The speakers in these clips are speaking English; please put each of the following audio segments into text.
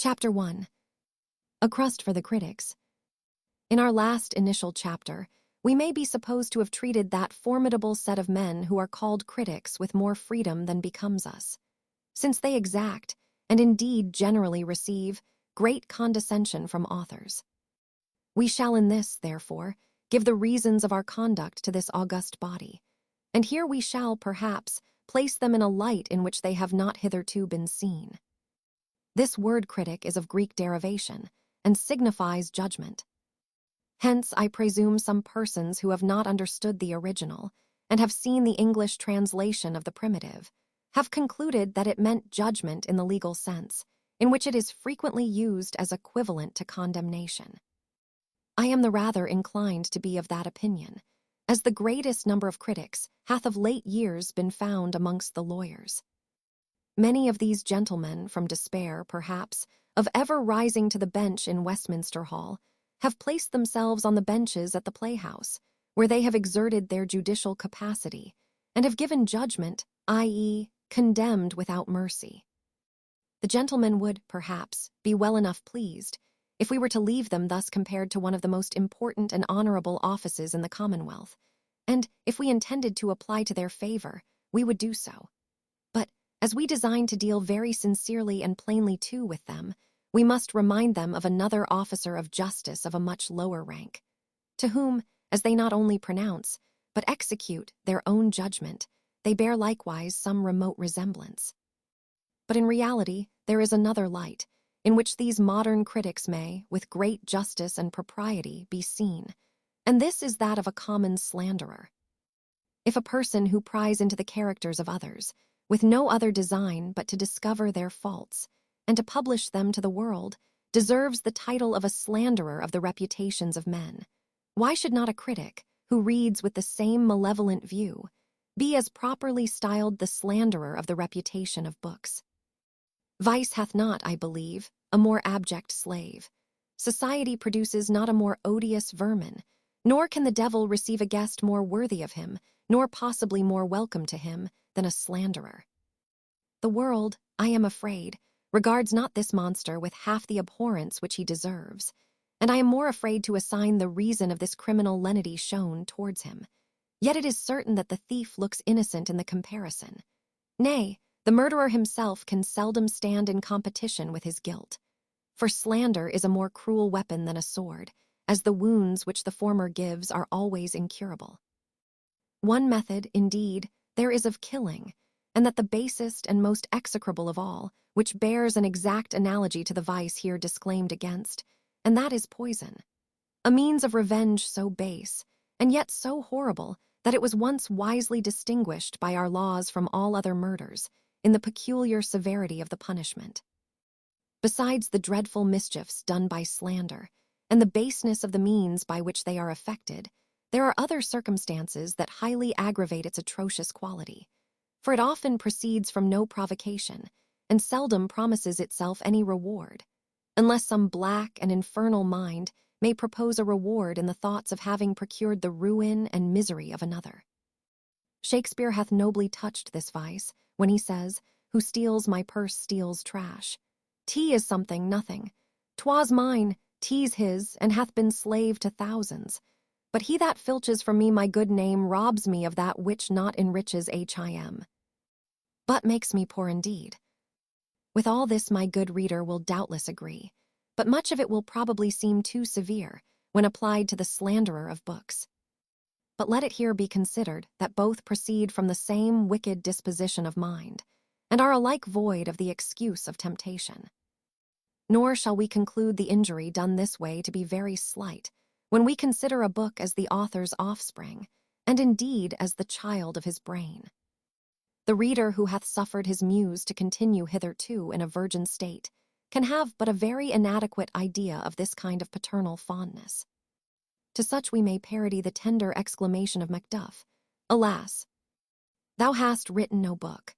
Chapter 1. A Crust for the Critics. In our last initial chapter, we may be supposed to have treated that formidable set of men who are called critics with more freedom than becomes us, since they exact, and indeed generally receive, great condescension from authors. We shall in this, therefore, give the reasons of our conduct to this august body, and here we shall, perhaps, place them in a light in which they have not hitherto been seen. This word critic is of Greek derivation, and signifies judgment. Hence, I presume some persons who have not understood the original, and have seen the English translation of the primitive, have concluded that it meant judgment in the legal sense, in which it is frequently used as equivalent to condemnation. I am the rather inclined to be of that opinion, as the greatest number of critics hath of late years been found amongst the lawyers. Many of these gentlemen, from despair, perhaps, of ever rising to the bench in Westminster Hall, have placed themselves on the benches at the playhouse, where they have exerted their judicial capacity, and have given judgment, i.e., condemned without mercy. The gentlemen would, perhaps, be well enough pleased, if we were to leave them thus compared to one of the most important and honorable offices in the Commonwealth, and, if we intended to apply to their favor, we would do so. But, as we design to deal very sincerely and plainly too with them, we must remind them of another officer of justice of a much lower rank, to whom, as they not only pronounce, but execute their own judgment, they bear likewise some remote resemblance. But in reality, there is another light, in which these modern critics may, with great justice and propriety, be seen, and this is that of a common slanderer. If a person who pries into the characters of others, with no other design but to discover their faults, and to publish them to the world, deserves the title of a slanderer of the reputations of men, why should not a critic, who reads with the same malevolent view, be as properly styled the slanderer of the reputation of books? Vice hath not, I believe, a more abject slave. Society produces not a more odious vermin, nor can the devil receive a guest more worthy of him, nor possibly more welcome to him, than a slanderer. The world, I am afraid, regards not this monster with half the abhorrence which he deserves, and I am more afraid to assign the reason of this criminal lenity shown towards him. Yet it is certain that the thief looks innocent in the comparison. Nay, the murderer himself can seldom stand in competition with his guilt. For slander is a more cruel weapon than a sword, as the wounds which the former gives are always incurable. One method, indeed, there is of killing, and that the basest and most execrable of all, which bears an exact analogy to the vice here disclaimed against, and that is poison. A means of revenge so base, and yet so horrible, that it was once wisely distinguished by our laws from all other murders, in the peculiar severity of the punishment. Besides the dreadful mischiefs done by slander, and the baseness of the means by which they are effected, there are other circumstances that highly aggravate its atrocious quality, for it often proceeds from no provocation, and seldom promises itself any reward, unless some black and infernal mind may propose a reward in the thoughts of having procured the ruin and misery of another. Shakespeare hath nobly touched this vice, when he says, "Who steals my purse steals trash. Tea is something, nothing. 'Twas mine, tea's his, and hath been slave to thousands. But he that filches from me my good name robs me of that which not enriches him, but makes me poor indeed." With all this my good reader will doubtless agree, but much of it will probably seem too severe when applied to the slanderer of books. But let it here be considered that both proceed from the same wicked disposition of mind, and are alike void of the excuse of temptation. Nor shall we conclude the injury done this way to be very slight, when we consider a book as the author's offspring, and indeed as the child of his brain. The reader who hath suffered his muse to continue hitherto in a virgin state can have but a very inadequate idea of this kind of paternal fondness. To such we may parody the tender exclamation of Macduff, "Alas, thou hast written no book."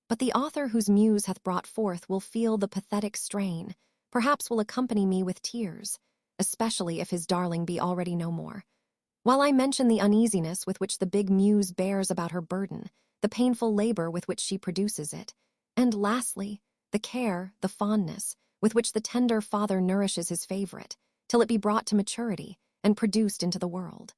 But the author whose muse hath brought forth will feel the pathetic strain, perhaps will accompany me with tears, especially if his darling be already no more, while I mention the uneasiness with which the big muse bears about her burden, the painful labor with which she produces it, and lastly, the care, the fondness, with which the tender father nourishes his favorite, till it be brought to maturity and produced into the world.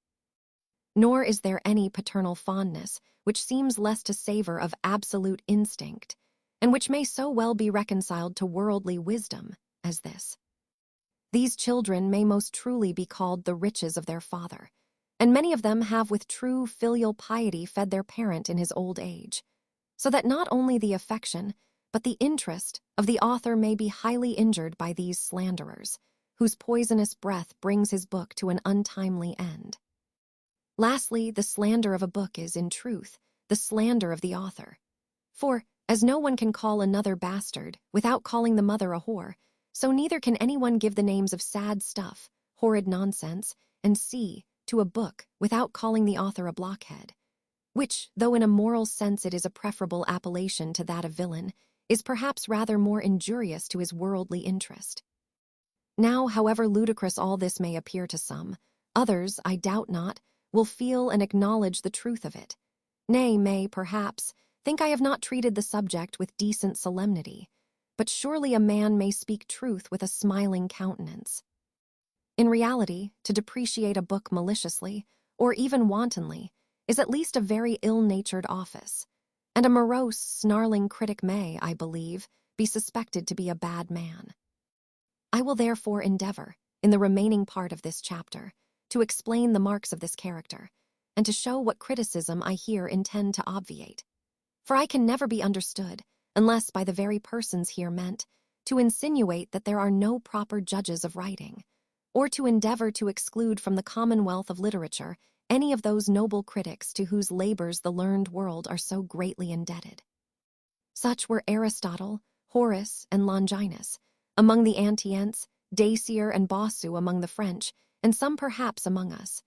Nor is there any paternal fondness which seems less to savor of absolute instinct, and which may so well be reconciled to worldly wisdom as this. These children may most truly be called the riches of their father, and many of them have with true filial piety fed their parent in his old age, so that not only the affection, but the interest of the author may be highly injured by these slanderers, whose poisonous breath brings his book to an untimely end. Lastly, the slander of a book is, in truth, the slander of the author. For, as no one can call another bastard without calling the mother a whore, so neither can anyone give the names of sad stuff, horrid nonsense, and to a book without calling the author a blockhead, which, though in a moral sense it is a preferable appellation to that of villain, is perhaps rather more injurious to his worldly interest. Now, however ludicrous all this may appear to some, others, I doubt not, will feel and acknowledge the truth of it, nay, may, perhaps, think I have not treated the subject with decent solemnity, but surely a man may speak truth with a smiling countenance. In reality, to depreciate a book maliciously, or even wantonly, is at least a very ill-natured office, and a morose, snarling critic may, I believe, be suspected to be a bad man. I will therefore endeavor, in the remaining part of this chapter, to explain the marks of this character, and to show what criticism I here intend to obviate. For I can never be understood, unless by the very persons here meant, to insinuate that there are no proper judges of writing, or to endeavor to exclude from the commonwealth of literature any of those noble critics to whose labors the learned world are so greatly indebted. Such were Aristotle, Horace, and Longinus, among the Antients, Dacier and Bossu among the French, and some perhaps among us,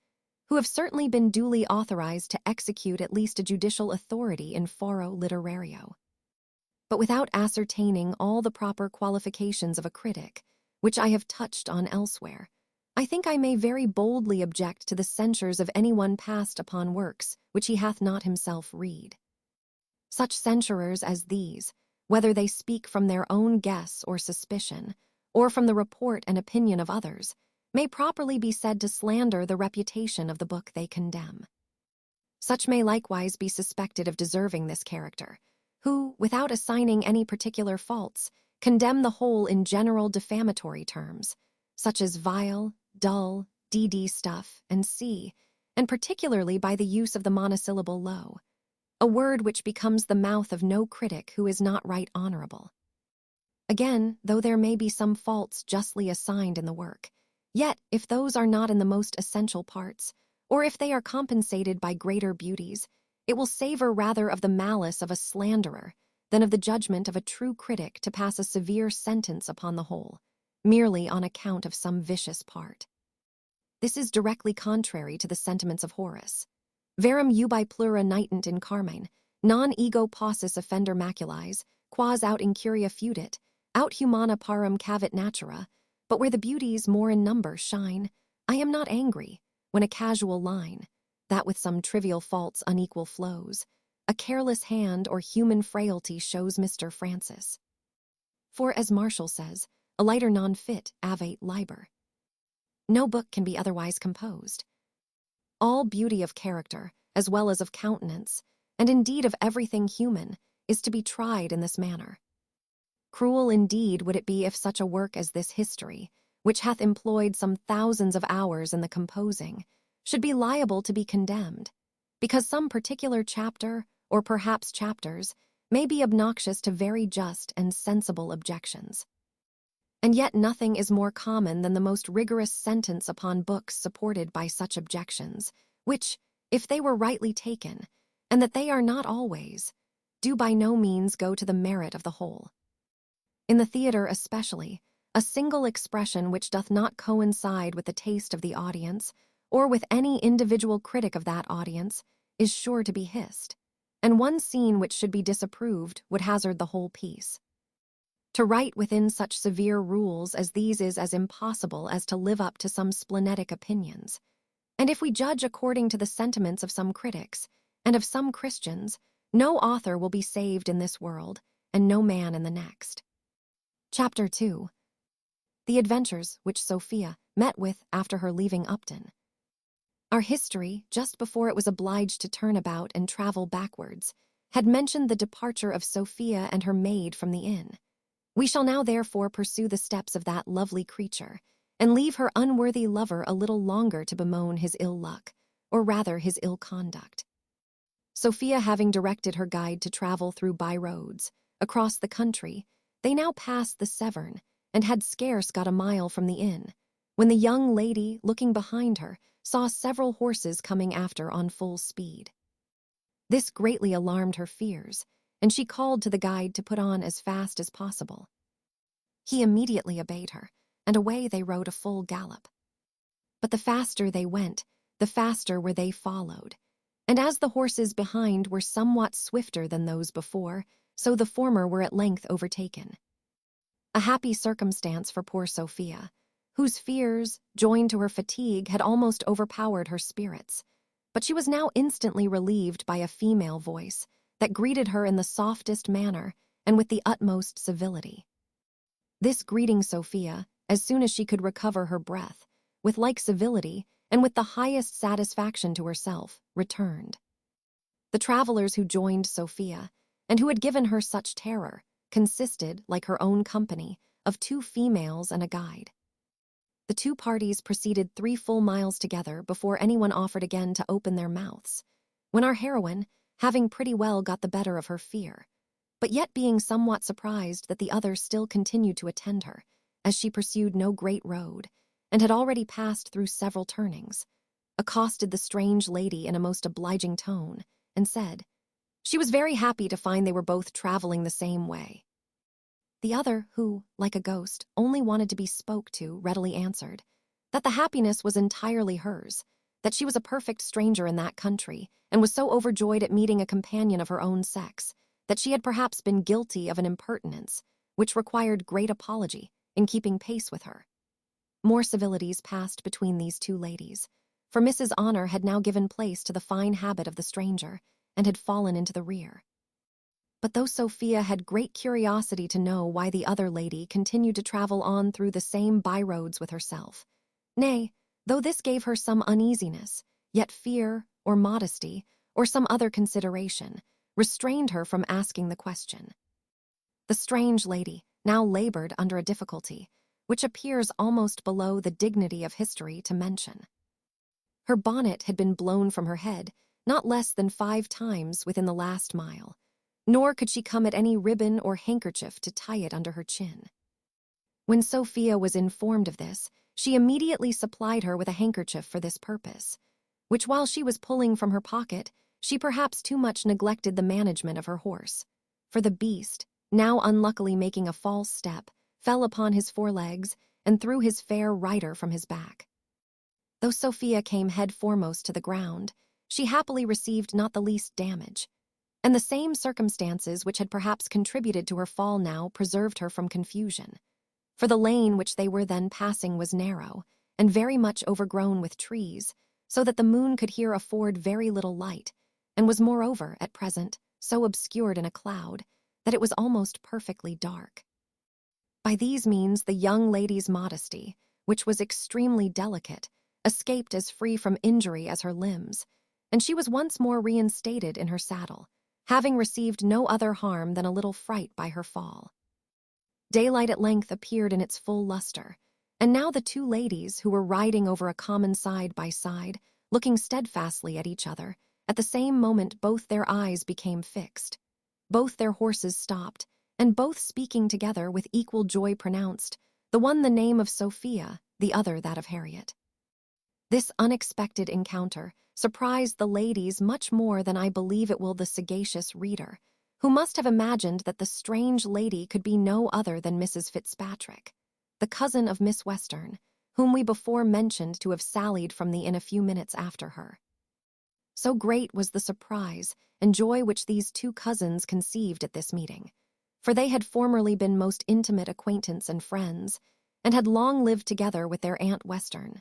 who have certainly been duly authorized to execute at least a judicial authority in foro literario. But without ascertaining all the proper qualifications of a critic, which I have touched on elsewhere, I think I may very boldly object to the censures of anyone passed upon works which he hath not himself read. Such censurers as these, whether they speak from their own guess or suspicion, or from the report and opinion of others, may properly be said to slander the reputation of the book they condemn. Such may likewise be suspected of deserving this character, who, without assigning any particular faults, condemn the whole in general defamatory terms, such as vile, dull, stuff, and and particularly by the use of the monosyllable low, a word which becomes the mouth of no critic who is not right honorable. Again, though there may be some faults justly assigned in the work, yet, if those are not in the most essential parts, or if they are compensated by greater beauties, it will savor rather of the malice of a slanderer than of the judgment of a true critic to pass a severe sentence upon the whole, merely on account of some vicious part. This is directly contrary to the sentiments of Horace. Verum ubi plura nitant in carmine, non ego possis offender maculis, quas aut incuria fudit, aut humana parum cavit natura, but where the beauties more in number shine, I am not angry, when a casual line, that with some trivial faults unequal flows, a careless hand or human frailty shows Mr. Francis. For, as Martial says, a lighter non fit avate liber. No book can be otherwise composed. All beauty of character, as well as of countenance, and indeed of everything human, is to be tried in this manner. Cruel indeed would it be if such a work as this history, which hath employed some thousands of hours in the composing, should be liable to be condemned, because some particular chapter, or perhaps chapters, may be obnoxious to very just and sensible objections. And yet nothing is more common than the most rigorous sentence upon books supported by such objections, which, if they were rightly taken, and that they are not always, do by no means go to the merit of the whole. In the theater especially, a single expression which doth not coincide with the taste of the audience, or with any individual critic of that audience, is sure to be hissed, and one scene which should be disapproved would hazard the whole piece. To write within such severe rules as these is as impossible as to live up to some splenetic opinions, and if we judge according to the sentiments of some critics, and of some Christians, no author will be saved in this world, and no man in the next. Chapter 2. the adventures which Sophia met with after her leaving Upton. Our history, just before it was obliged to turn about and travel backwards, had mentioned the departure of Sophia and her maid from the inn. We shall now therefore pursue the steps of that lovely creature, and leave her unworthy lover a little longer to bemoan his ill luck, or rather his ill conduct. Sophia having directed her guide to travel through by-roads, across the country, they now passed the Severn, and had scarce got a mile from the inn, when the young lady, looking behind her, saw several horses coming after on full speed. This greatly alarmed her fears, and she called to the guide to put on as fast as possible. He immediately obeyed her, and away they rode a full gallop. But the faster they went, the faster were they followed, and as the horses behind were somewhat swifter than those before, so the former were at length overtaken. A happy circumstance for poor Sophia, whose fears, joined to her fatigue, had almost overpowered her spirits, but she was now instantly relieved by a female voice that greeted her in the softest manner and with the utmost civility. This greeting Sophia, as soon as she could recover her breath, with like civility and with the highest satisfaction to herself, returned. The travelers who joined Sophia, and who had given her such terror, consisted, like her own company, of 2 females and a guide. The 2 parties proceeded 3 full miles together before anyone offered again to open their mouths, when our heroine, having pretty well got the better of her fear, but yet being somewhat surprised that the others still continued to attend her, as she pursued no great road, and had already passed through several turnings, accosted the strange lady in a most obliging tone, and said, she was very happy to find they were both traveling the same way. The other, who, like a ghost, only wanted to be spoke to, readily answered that the happiness was entirely hers, that she was a perfect stranger in that country, and was so overjoyed at meeting a companion of her own sex, that she had perhaps been guilty of an impertinence, which required great apology, in keeping pace with her. More civilities passed between these 2 ladies, for Mrs. Honor had now given place to the fine habit of the stranger, and had fallen into the rear. But though Sophia had great curiosity to know why the other lady continued to travel on through the same by-roads with herself, nay, though this gave her some uneasiness, yet fear, or modesty, or some other consideration, restrained her from asking the question. The strange lady now labored under a difficulty, which appears almost below the dignity of history to mention. Her bonnet had been blown from her head not less than 5 times within the last mile, nor could she come at any ribbon or handkerchief to tie it under her chin. When Sophia was informed of this, she immediately supplied her with a handkerchief for this purpose, which while she was pulling from her pocket, she perhaps too much neglected the management of her horse, for the beast, now unluckily making a false step, fell upon his forelegs and threw his fair rider from his back. Though Sophia came head foremost to the ground, she happily received not the least damage, and the same circumstances which had perhaps contributed to her fall now preserved her from confusion, for the lane which they were then passing was narrow, and very much overgrown with trees, so that the moon could here afford very little light, and was moreover, at present, so obscured in a cloud, that it was almost perfectly dark. By these means the young lady's modesty, which was extremely delicate, escaped as free from injury as her limbs, and she was once more reinstated in her saddle, having received no other harm than a little fright by her fall. Daylight at length appeared in its full luster, and now the 2 ladies, who were riding over a common side by side, looking steadfastly at each other, at the same moment both their eyes became fixed, both their horses stopped, and both speaking together with equal joy pronounced, the one the name of Sophia, the other that of Harriet. This unexpected encounter surprised the ladies much more than I believe it will the sagacious reader, who must have imagined that the strange lady could be no other than Mrs. Fitzpatrick, the cousin of Miss Western, whom we before mentioned to have sallied from the inn a few minutes after her. So great was the surprise and joy which these 2 cousins conceived at this meeting, for they had formerly been most intimate acquaintance and friends, and had long lived together with their Aunt Western,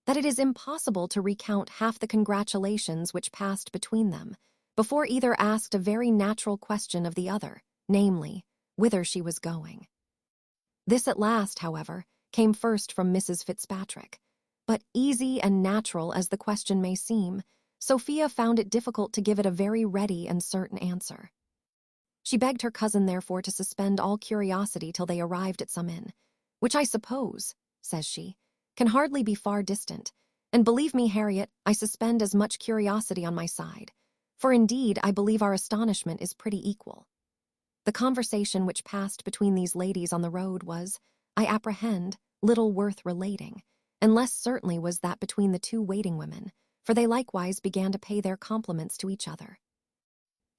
that it is impossible to recount half the congratulations which passed between them, before either asked a very natural question of the other, namely, whither she was going. This at last, however, came first from Mrs. Fitzpatrick. But easy and natural as the question may seem, Sophia found it difficult to give it a very ready and certain answer. She begged her cousin, therefore, to suspend all curiosity till they arrived at some inn, which I suppose, says she, can hardly be far distant, and believe me, Harriet, I suspend as much curiosity on my side, for indeed I believe our astonishment is pretty equal. The conversation which passed between these ladies on the road was, I apprehend, little worth relating, and less certainly was that between the two waiting women, for they likewise began to pay their compliments to each other.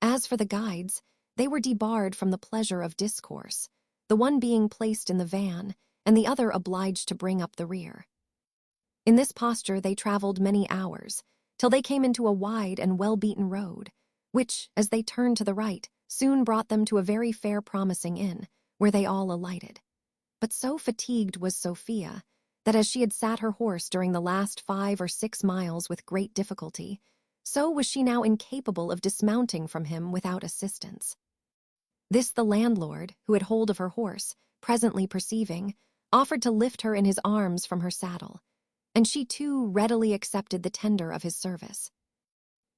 As for the guides, they were debarred from the pleasure of discourse, the one being placed in the van, and the other obliged to bring up the rear. In this posture they travelled many hours, till they came into a wide and well-beaten road, which, as they turned to the right, soon brought them to a very fair promising inn, where they all alighted. But so fatigued was Sophia, that as she had sat her horse during the last 5 or 6 miles with great difficulty, so was she now incapable of dismounting from him without assistance. This the landlord, who had hold of her horse, presently perceiving, offered to lift her in his arms from her saddle, and she too readily accepted the tender of his service.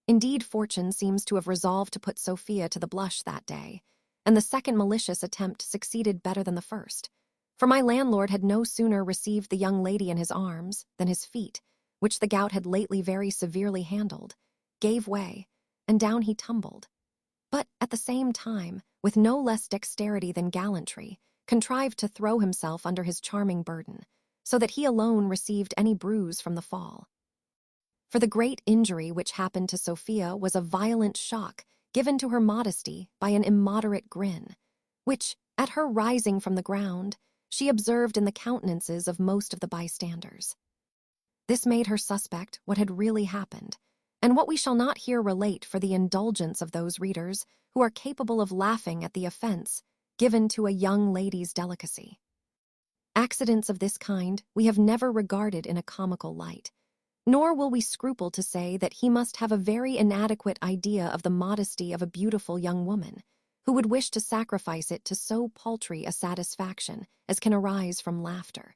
Indeed, fortune seems to have resolved to put Sophia to the blush that day, and the second malicious attempt succeeded better than the first, for my landlord had no sooner received the young lady in his arms than his feet, which the gout had lately very severely handled, gave way, and down he tumbled. But at the same time, with no less dexterity than gallantry, contrived to throw himself under his charming burden, so that he alone received any bruise from the fall. For the great injury which happened to Sophia was a violent shock given to her modesty by an immoderate grin, which, at her rising from the ground, she observed in the countenances of most of the bystanders. This made her suspect what had really happened, and what we shall not here relate for the indulgence of those readers who are capable of laughing at the offense given to a young lady's delicacy. Accidents of this kind we have never regarded in a comical light, nor will we scruple to say that he must have a very inadequate idea of the modesty of a beautiful young woman, who would wish to sacrifice it to so paltry a satisfaction as can arise from laughter.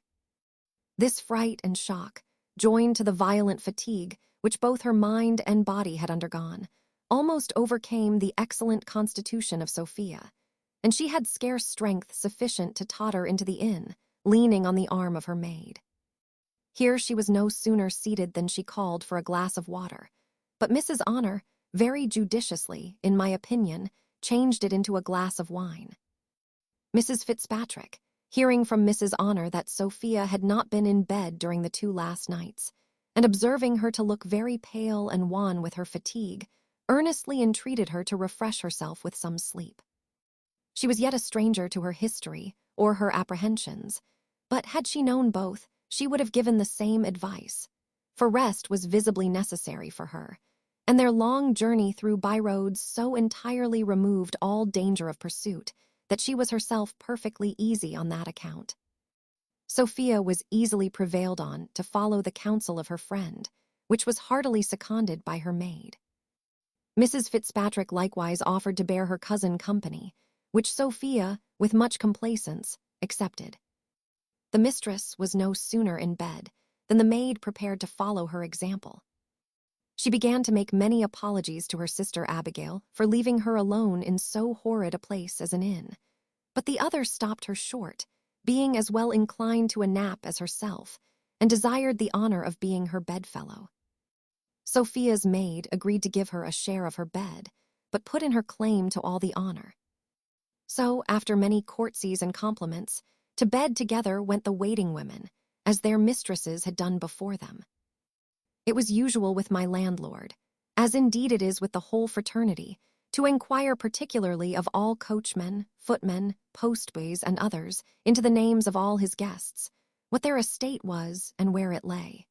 This fright and shock, joined to the violent fatigue which both her mind and body had undergone, almost overcame the excellent constitution of Sophia, and she had scarce strength sufficient to totter into the inn, leaning on the arm of her maid. Here she was no sooner seated than she called for a glass of water, but Mrs. Honor, very judiciously, in my opinion, changed it into a glass of wine. Mrs. Fitzpatrick, hearing from Mrs. Honor that Sophia had not been in bed during the 2 last nights, and observing her to look very pale and wan with her fatigue, earnestly entreated her to refresh herself with some sleep. She was yet a stranger to her history or her apprehensions, but had she known both, she would have given the same advice, for rest was visibly necessary for her, and their long journey through byroads so entirely removed all danger of pursuit that she was herself perfectly easy on that account. Sophia was easily prevailed on to follow the counsel of her friend, which was heartily seconded by her maid. Mrs. Fitzpatrick likewise offered to bear her cousin company, which Sophia, with much complaisance, accepted. The mistress was no sooner in bed than the maid prepared to follow her example. She began to make many apologies to her sister Abigail for leaving her alone in so horrid a place as an inn, but the other stopped her short, being as well inclined to a nap as herself, and desired the honor of being her bedfellow. Sophia's maid agreed to give her a share of her bed, but put in her claim to all the honor. So, after many courtesies and compliments, to bed together went the waiting women, as their mistresses had done before them. It was usual with my landlord, as indeed it is with the whole fraternity, to inquire particularly of all coachmen, footmen, postboys, and others, into the names of all his guests, what their estate was and where it lay.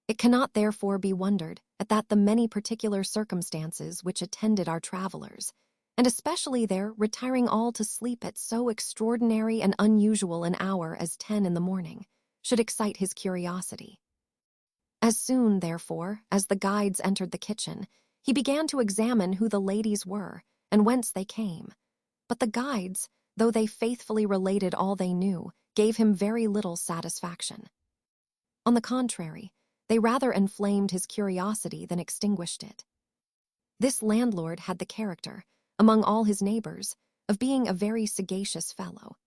It cannot therefore be wondered at that the many particular circumstances which attended our travelers, and especially their retiring all to sleep at so extraordinary and unusual an hour as 10 in the morning, should excite his curiosity. As soon, therefore, as the guides entered the kitchen, he began to examine who the ladies were and whence they came. But the guides, though they faithfully related all they knew, gave him very little satisfaction. On the contrary, they rather inflamed his curiosity than extinguished it. This landlord had the character, among all his neighbors, of being a very sagacious fellow.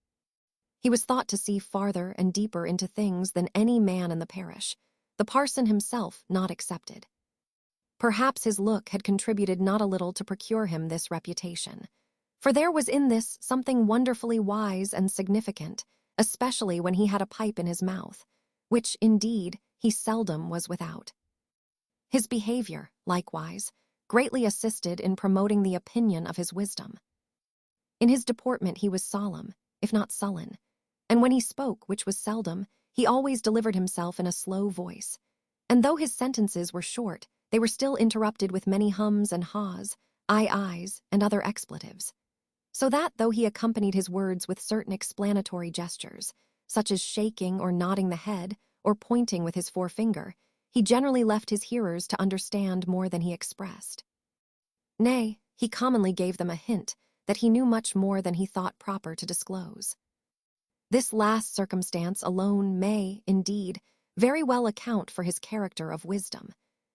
He was thought to see farther and deeper into things than any man in the parish, the parson himself not excepted. Perhaps his look had contributed not a little to procure him this reputation, for there was in this something wonderfully wise and significant, especially when he had a pipe in his mouth, which, indeed, he seldom was without. His behavior, likewise, greatly assisted in promoting the opinion of his wisdom. In his deportment he was solemn, if not sullen, and when he spoke, which was seldom, he always delivered himself in a slow voice, and though his sentences were short, they were still interrupted with many hums and haws, ayes, and other expletives, so that though he accompanied his words with certain explanatory gestures, such as shaking or nodding the head, or pointing with his forefinger, he generally left his hearers to understand more than he expressed. Nay, he commonly gave them a hint that he knew much more than he thought proper to disclose. This last circumstance alone may, indeed, very well account for his character of wisdom,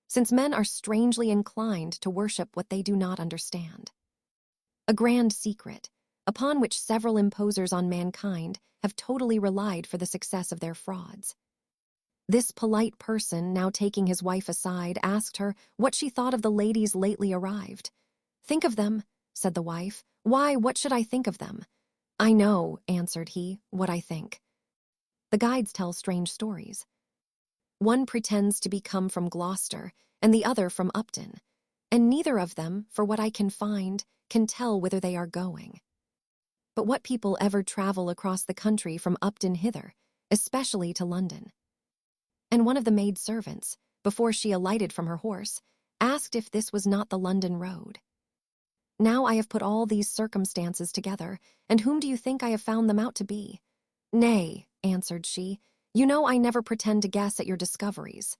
since men are strangely inclined to worship what they do not understand. A grand secret, upon which several imposers on mankind have totally relied for the success of their frauds. This polite person, now taking his wife aside, asked her what she thought of the ladies lately arrived. "Think of them," said the wife. "Why, what should I think of them?" "I know," answered he, "what I think. The guides tell strange stories. One pretends to be come from Gloucester, and the other from Upton, and neither of them, for what I can find, can tell whither they are going. But what people ever travel across the country from Upton hither, especially to London?" And one of the maid servants, before she alighted from her horse, asked if this was not the London road. Now I have put all these circumstances together, and whom do you think I have found them out to be? "Nay," answered she, "you know I never pretend to guess at your discoveries."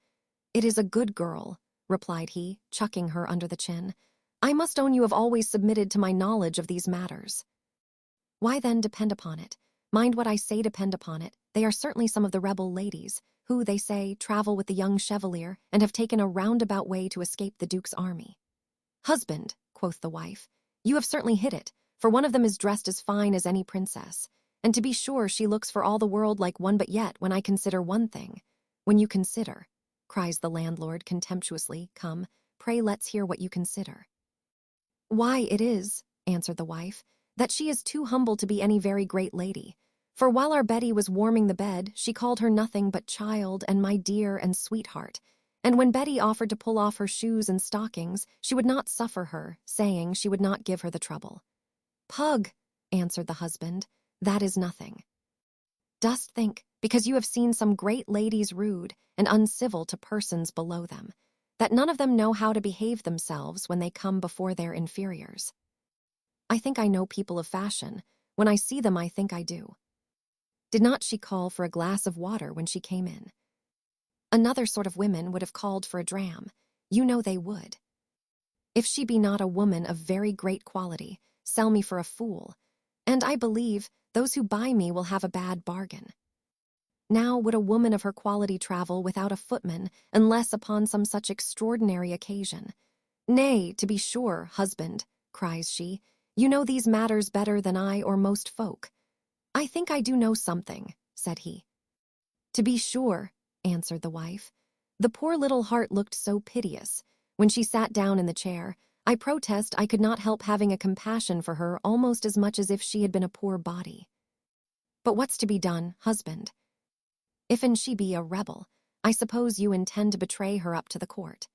"It is a good girl," replied he, chucking her under the chin. "I must own you have always submitted to my knowledge of these matters." "Why then, depend upon it, mind what I say, depend upon it, they are certainly some of the rebel ladies, who, they say, travel with the young Chevalier, and have taken a roundabout way to escape the Duke's army." "Husband," quoth the wife, "you have certainly hit it, for one of them is dressed as fine as any princess, and to be sure she looks for all the world like one, but yet, when I consider one thing—" "When you consider," cries the landlord contemptuously, "come, pray let's hear what you consider." "Why, it is," answered the wife, "that she is too humble to be any very great lady. For while our Betty was warming the bed, she called her nothing but child and my dear and sweetheart, and when Betty offered to pull off her shoes and stockings, she would not suffer her, saying she would not give her the trouble." "Pug," answered the husband, "that is nothing. Dost think, because you have seen some great ladies rude and uncivil to persons below them, that none of them know how to behave themselves when they come before their inferiors? I think I know people of fashion. When I see them, I think I do. Did not she call for a glass of water when she came in? Another sort of women would have called for a dram. You know they would. If she be not a woman of very great quality, sell me for a fool, and I believe those who buy me will have a bad bargain. Now would a woman of her quality travel without a footman, unless upon some such extraordinary occasion? Nay, to be sure, husband, cries she, you know these matters better than I or most folk. I think I do know something, said he. To be sure, answered the wife. The poor little heart looked so piteous. When she sat down in the chair, I protest I could not help having a compassion for her almost as much as if she had been a poor body. But what's to be done, husband? If and she be a rebel, I suppose you intend to betray her up to the court.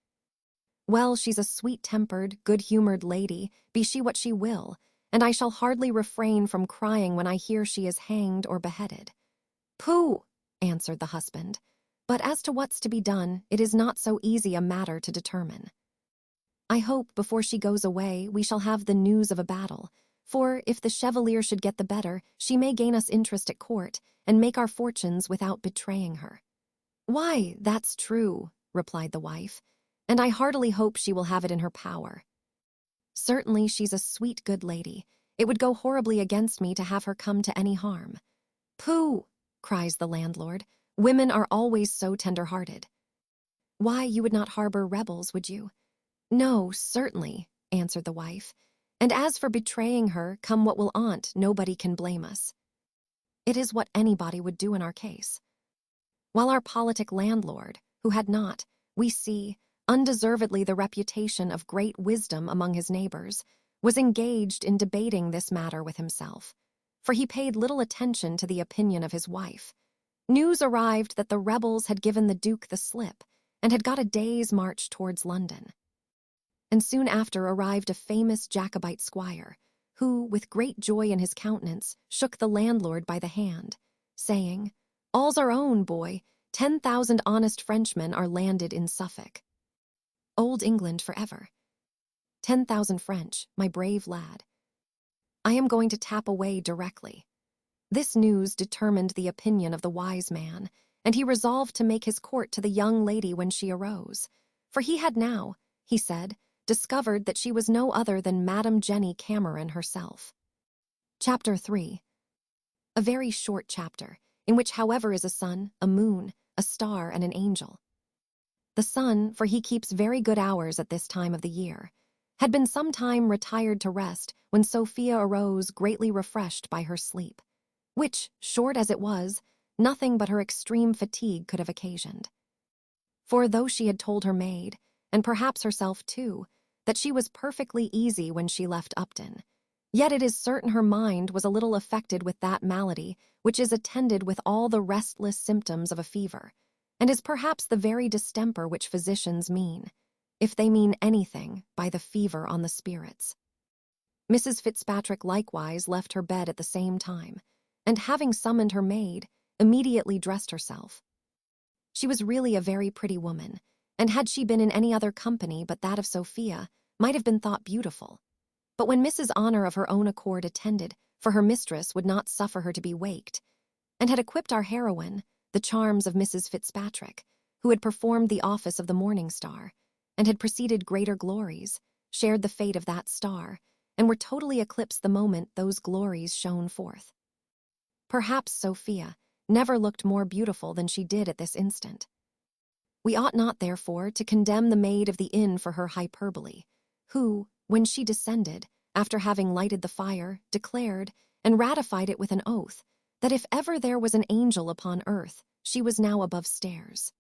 Well, she's a sweet-tempered, good-humored lady, be she what she will, and I shall hardly refrain from crying when I hear she is hanged or beheaded. Pooh, answered the husband, but as to what's to be done, it is not so easy a matter to determine. I hope before she goes away we shall have the news of a battle, for if the Chevalier should get the better, she may gain us interest at court, and make our fortunes without betraying her. Why, that's true, replied the wife, and I heartily hope she will have it in her power. Certainly she's a sweet good lady. It would go horribly against me to have her come to any harm. Pooh, cries the landlord. "Women are always so tender-hearted." "Why, you would not harbor rebels, would you?" "No, certainly," answered the wife. "And as for betraying her, come what will on't, nobody can blame us. It is what anybody would do in our case." While our politic landlord, who had not, we see, undeservedly the reputation of great wisdom among his neighbors, was engaged in debating this matter with himself, for he paid little attention to the opinion of his wife. News arrived that the rebels had given the Duke the slip and had got a day's march towards London. And soon after arrived a famous Jacobite squire, who, with great joy in his countenance, shook the landlord by the hand, saying, "All's our own, boy. 10,000 honest Frenchmen are landed in Suffolk. Old England forever. 10,000 French, my brave lad. I am going to tap away directly." This news determined the opinion of the wise man, and he resolved to make his court to the young lady when she arose, for he had now, he said, discovered that she was no other than Madame Jenny Cameron herself. Chapter 3. A very short chapter, in which however is a sun, a moon, a star, and an angel. The sun, for he keeps very good hours at this time of the year, had been some time retired to rest when Sophia arose greatly refreshed by her sleep, which, short as it was, nothing but her extreme fatigue could have occasioned. For though she had told her maid, and perhaps herself too, that she was perfectly easy when she left Upton, yet it is certain her mind was a little affected with that malady which is attended with all the restless symptoms of a fever, and is perhaps the very distemper which physicians mean, if they mean anything, by the fever on the spirits. Mrs. Fitzpatrick likewise left her bed at the same time, and having summoned her maid, immediately dressed herself. She was really a very pretty woman, and had she been in any other company but that of Sophia, might have been thought beautiful. But when Mrs. Honor of her own accord attended, for her mistress would not suffer her to be waked, and had equipped our heroine, the charms of Mrs. Fitzpatrick, who had performed the office of the morning star, and had preceded greater glories, shared the fate of that star, and were totally eclipsed the moment those glories shone forth. Perhaps Sophia never looked more beautiful than she did at this instant. We ought not, therefore, to condemn the maid of the inn for her hyperbole, who, when she descended, after having lighted the fire, declared, and ratified it with an oath, that if ever there was an angel upon earth, she was now above stairs.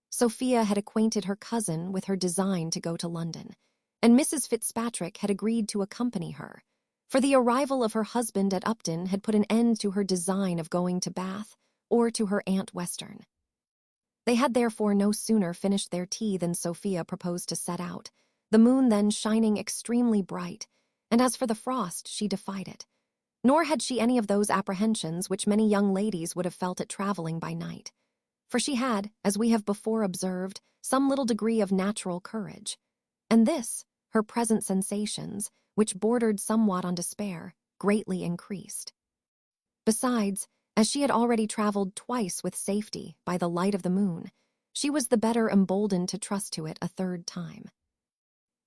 Sophia had acquainted her cousin with her design to go to London, and Mrs. Fitzpatrick had agreed to accompany her, for the arrival of her husband at Upton had put an end to her design of going to Bath or to her Aunt Western. They had therefore no sooner finished their tea than Sophia proposed to set out, the moon then shining extremely bright, and as for the frost, she defied it. Nor had she any of those apprehensions which many young ladies would have felt at traveling by night, for she had, as we have before observed, some little degree of natural courage, and this, her present sensations, which bordered somewhat on despair, greatly increased. Besides, as she had already traveled twice with safety by the light of the moon, she was the better emboldened to trust to it a third time.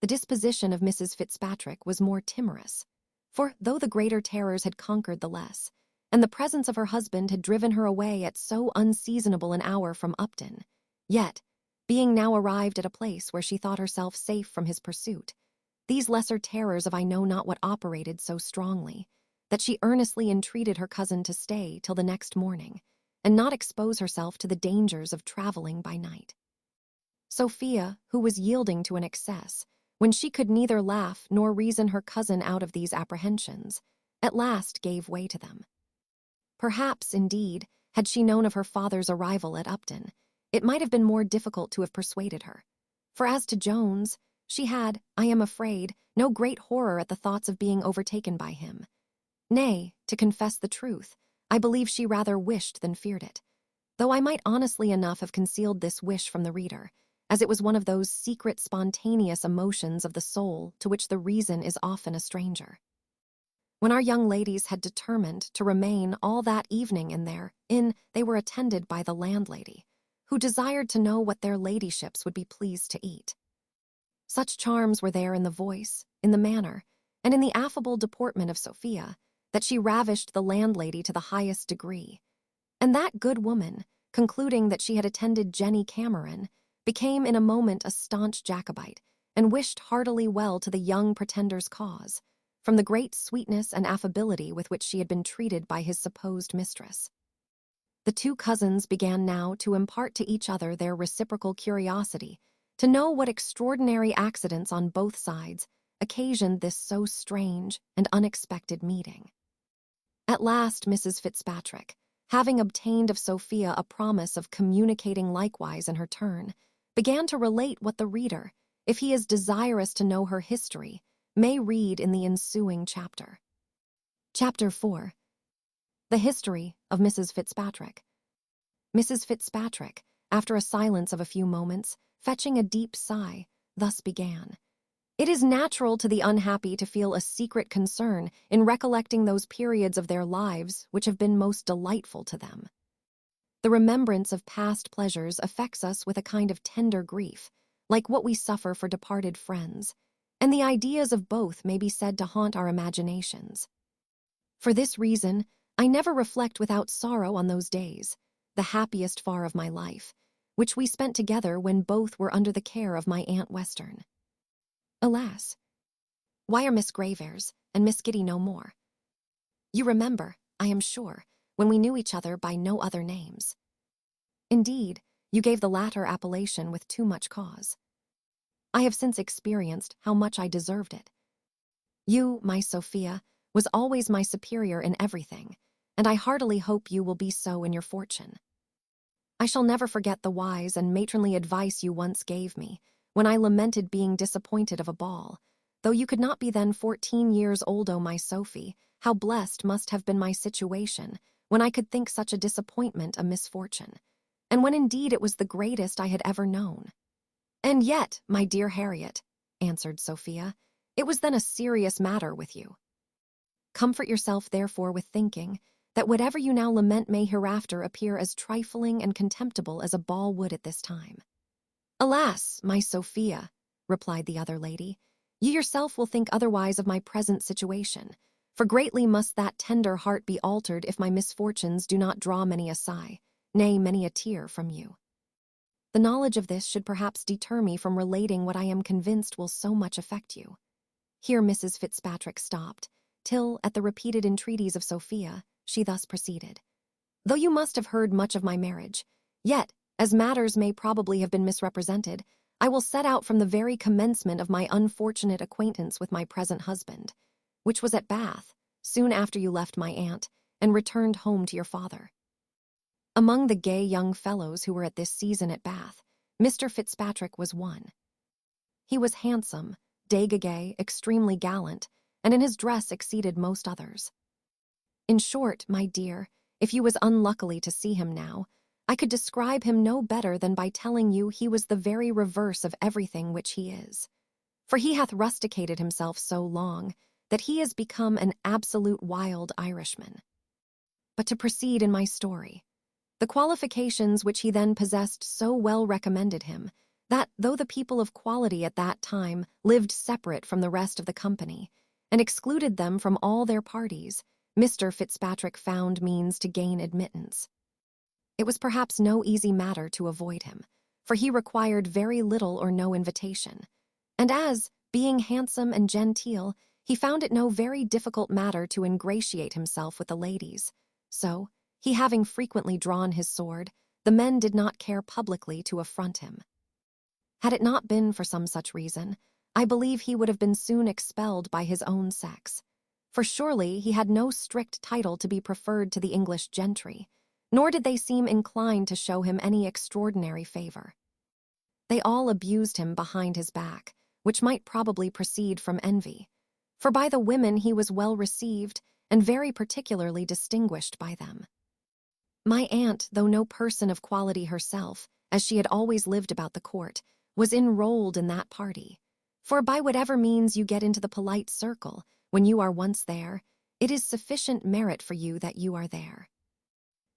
The disposition of Mrs. Fitzpatrick was more timorous, for though the greater terrors had conquered the less, and the presence of her husband had driven her away at so unseasonable an hour from Upton, yet, being now arrived at a place where she thought herself safe from his pursuit, these lesser terrors of I know not what operated so strongly, that she earnestly entreated her cousin to stay till the next morning, and not expose herself to the dangers of traveling by night. Sophia, who was yielding to an excess, when she could neither laugh nor reason her cousin out of these apprehensions, at last gave way to them. Perhaps, indeed, had she known of her father's arrival at Upton, it might have been more difficult to have persuaded her, for as to Jones, she had, I am afraid, no great horror at the thoughts of being overtaken by him. Nay, to confess the truth, I believe she rather wished than feared it, though I might honestly enough have concealed this wish from the reader, as it was one of those secret spontaneous emotions of the soul to which the reason is often a stranger. When our young ladies had determined to remain all that evening in their inn, they were attended by the landlady, who desired to know what their ladyships would be pleased to eat. Such charms were there in the voice, in the manner, and in the affable deportment of Sophia, that she ravished the landlady to the highest degree, And that good woman, concluding that she had attended Jenny Cameron, became in a moment a staunch Jacobite and wished heartily well to the young pretender's cause, from the great sweetness and affability with which she had been treated by his supposed mistress. The two cousins began now to impart to each other their reciprocal curiosity to know what extraordinary accidents on both sides occasioned this so strange and unexpected meeting. At last Mrs. Fitzpatrick, having obtained of Sophia a promise of communicating likewise in her turn, began to relate what the reader, if he is desirous to know her history, may read in the ensuing chapter. Chapter 4. The History of Mrs. Fitzpatrick. Mrs. Fitzpatrick, after a silence of a few moments, fetching a deep sigh, thus began. It is natural to the unhappy to feel a secret concern in recollecting those periods of their lives which have been most delightful to them. The remembrance of past pleasures affects us with a kind of tender grief, like what we suffer for departed friends, and the ideas of both may be said to haunt our imaginations. For this reason, I never reflect without sorrow on those days, the happiest far of my life, which we spent together when both were under the care of my Aunt Western. Alas, why are Miss Graveairs and Miss Giddy no more? You remember, I am sure, when we knew each other by no other names. Indeed, you gave the latter appellation with too much cause. I have since experienced how much I deserved it. You, my Sophia, was always my superior in everything, and I heartily hope you will be so in your fortune. I shall never forget the wise and matronly advice you once gave me, when I lamented being disappointed of a ball. Though you could not be then 14 years old, oh my Sophie, how blessed must have been my situation, when I could think such a disappointment a misfortune, and when indeed it was the greatest I had ever known. And yet, my dear Harriet, answered Sophia, it was then a serious matter with you. Comfort yourself therefore with thinking that whatever you now lament may hereafter appear as trifling and contemptible as a ball would at this time. Alas, my Sophia, replied the other lady, you yourself will think otherwise of my present situation, for greatly must that tender heart be altered if my misfortunes do not draw many a sigh, nay, many a tear from you. The knowledge of this should perhaps deter me from relating what I am convinced will so much affect you. Here Mrs. Fitzpatrick stopped, till, at the repeated entreaties of Sophia, she thus proceeded. Though you must have heard much of my marriage, yet, as matters may probably have been misrepresented, I will set out from the very commencement of my unfortunate acquaintance with my present husband, which was at Bath, soon after you left my aunt, and returned home to your father. Among the gay young fellows who were at this season at Bath, Mr. Fitzpatrick was one. He was handsome, dégagé, extremely gallant, and in his dress exceeded most others. In short, my dear, if you was unluckily to see him now, I could describe him no better than by telling you he was the very reverse of everything which he is. For he hath rusticated himself so long that he is become an absolute wild Irishman. But to proceed in my story, the qualifications which he then possessed so well recommended him, that though the people of quality at that time lived separate from the rest of the company, and excluded them from all their parties, Mr. Fitzpatrick found means to gain admittance. It was perhaps no easy matter to avoid him, for he required very little or no invitation, and as, being handsome and genteel, he found it no very difficult matter to ingratiate himself with the ladies, so, he having frequently drawn his sword, the men did not care publicly to affront him. Had it not been for some such reason, I believe he would have been soon expelled by his own sex, for surely he had no strict title to be preferred to the English gentry, nor did they seem inclined to show him any extraordinary favor. They all abused him behind his back, which might probably proceed from envy, for by the women he was well received and very particularly distinguished by them. My aunt, though no person of quality herself, as she had always lived about the court, was enrolled in that party, for by whatever means you get into the polite circle, when you are once there, it is sufficient merit for you that you are there.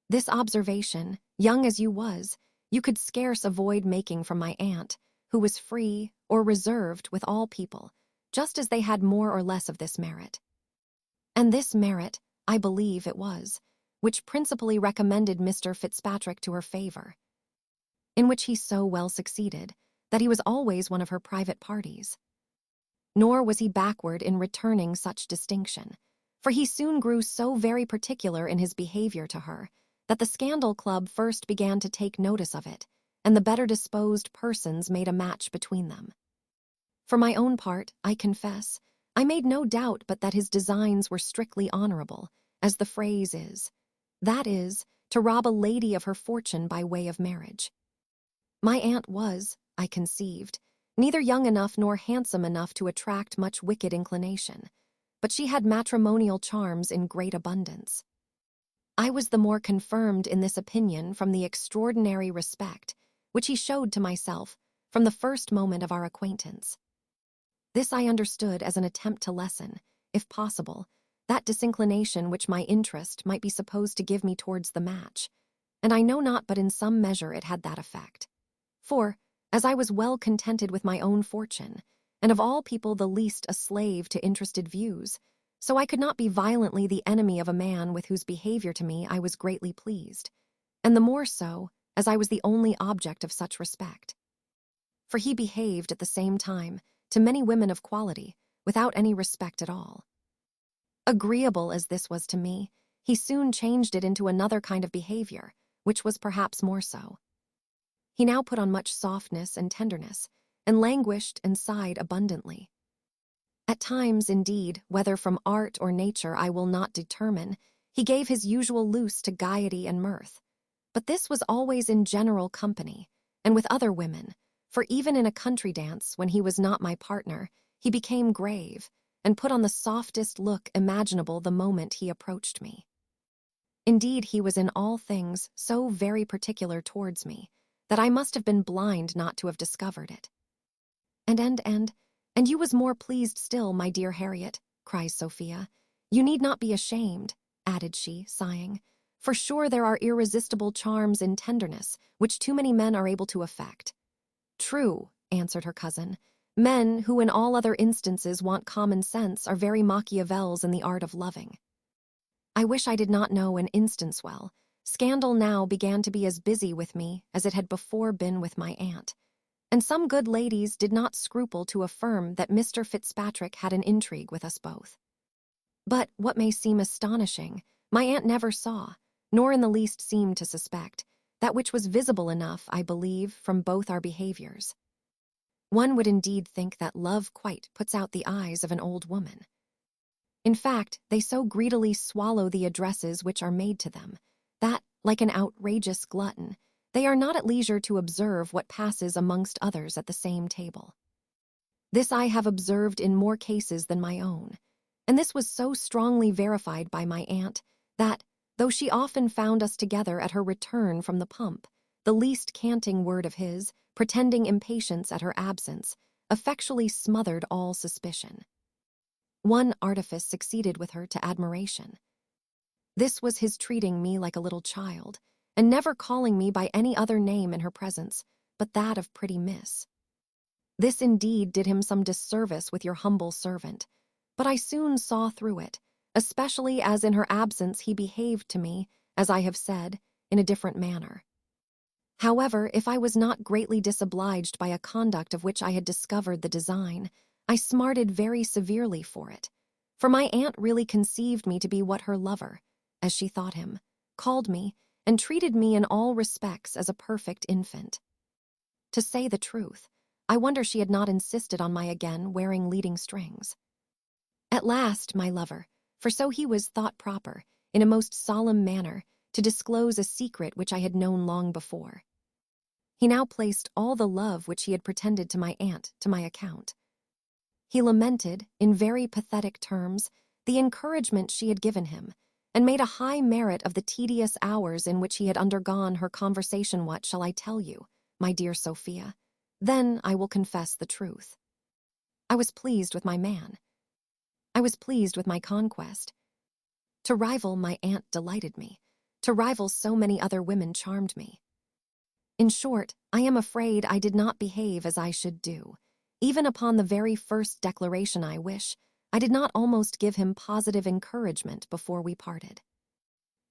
This observation, young as you was, you could scarce avoid making from my aunt, who was free or reserved with all people, just as they had more or less of this merit. And this merit, I believe it was, which principally recommended Mr. Fitzpatrick to her favor, in which he so well succeeded that he was always one of her private parties. Nor was he backward in returning such distinction, for he soon grew so very particular in his behavior to her that the Scandal Club first began to take notice of it, and the better-disposed persons made a match between them. For my own part, I confess, I made no doubt but that his designs were strictly honorable, as the phrase is. That is, to rob a lady of her fortune by way of marriage. My aunt was, I conceived, neither young enough nor handsome enough to attract much wicked inclination, but she had matrimonial charms in great abundance. I was the more confirmed in this opinion from the extraordinary respect which he showed to myself from the first moment of our acquaintance. This I understood as an attempt to lessen, if possible, that disinclination which my interest might be supposed to give me towards the match, and I know not but in some measure it had that effect. For, as I was well contented with my own fortune, and of all people the least a slave to interested views, so I could not be violently the enemy of a man with whose behavior to me I was greatly pleased, and the more so as I was the only object of such respect. For he behaved at the same time to many women of quality without any respect at all. Agreeable as this was to me, he soon changed it into another kind of behavior, which was perhaps more so. He now put on much softness and tenderness, and languished and sighed abundantly. At times, indeed, whether from art or nature I will not determine, he gave his usual loose to gaiety and mirth. But this was always in general company, and with other women, for even in a country dance, when he was not my partner, he became grave, and put on the softest look imaginable the moment he approached me. Indeed, he was in all things so very particular towards me, that I must have been blind not to have discovered it. And you was more pleased still, my dear Harriet, cries Sophia. You need not be ashamed, added she, sighing, for sure there are irresistible charms in tenderness, which too many men are able to affect. True, answered her cousin. Men who in all other instances want common sense are very Machiavels in the art of loving. I wish I did not know an instance well. Scandal now began to be as busy with me as it had before been with my aunt, and some good ladies did not scruple to affirm that Mr. Fitzpatrick had an intrigue with us both. But, what may seem astonishing, my aunt never saw, nor in the least seemed to suspect, that which was visible enough, I believe, from both our behaviors. One would indeed think that love quite puts out the eyes of an old woman. In fact, they so greedily swallow the addresses which are made to them, that, like an outrageous glutton, they are not at leisure to observe what passes amongst others at the same table. This I have observed in more cases than my own, and this was so strongly verified by my aunt that, though she often found us together at her return from the pump, the least canting word of his, pretending impatience at her absence, effectually smothered all suspicion. One artifice succeeded with her to admiration. This was his treating me like a little child, and never calling me by any other name in her presence but that of pretty miss. This indeed did him some disservice with your humble servant, but I soon saw through it, especially as in her absence he behaved to me, as I have said, in a different manner. However, if I was not greatly disobliged by a conduct of which I had discovered the design, I smarted very severely for it, for my aunt really conceived me to be what her lover, as she thought him, called me, and treated me in all respects as a perfect infant. To say the truth, I wonder she had not insisted on my again wearing leading strings. At last, my lover, for so he was thought proper, in a most solemn manner, to disclose a secret which I had known long before. He now placed all the love which he had pretended to my aunt to my account. He lamented, in very pathetic terms, the encouragement she had given him, and made a high merit of the tedious hours in which he had undergone her conversation. What shall I tell you, my dear Sophia? Then I will confess the truth. I was pleased with my man. I was pleased with my conquest. To rival my aunt delighted me. To rival so many other women charmed me. In short, I am afraid I did not behave as I should do. Even upon the very first declaration I did not almost give him positive encouragement before we parted.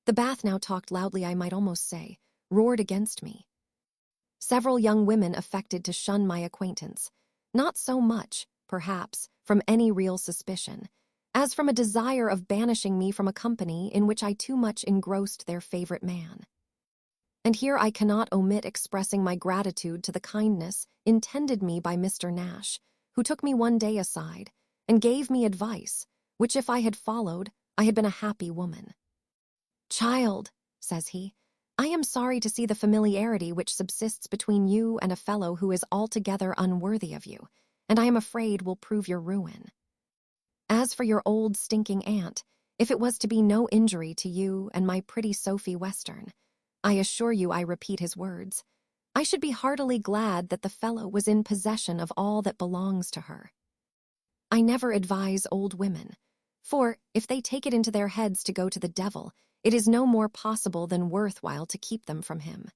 The bath now talked loudly, I might almost say, roared against me. Several young women affected to shun my acquaintance, not so much, perhaps, from any real suspicion, as from a desire of banishing me from a company in which I too much engrossed their favorite man. And here I cannot omit expressing my gratitude to the kindness intended me by Mr. Nash, who took me one day aside and gave me advice, which if I had followed, I had been a happy woman. "Child," says he, "I am sorry to see the familiarity which subsists between you and a fellow who is altogether unworthy of you, and I am afraid will prove your ruin. As for your old stinking aunt, if it was to be no injury to you and my pretty Sophie Western, I assure you I repeat his words, I should be heartily glad that the fellow was in possession of all that belongs to her. I never advise old women, for if they take it into their heads to go to the devil, it is no more possible than worthwhile to keep them from him.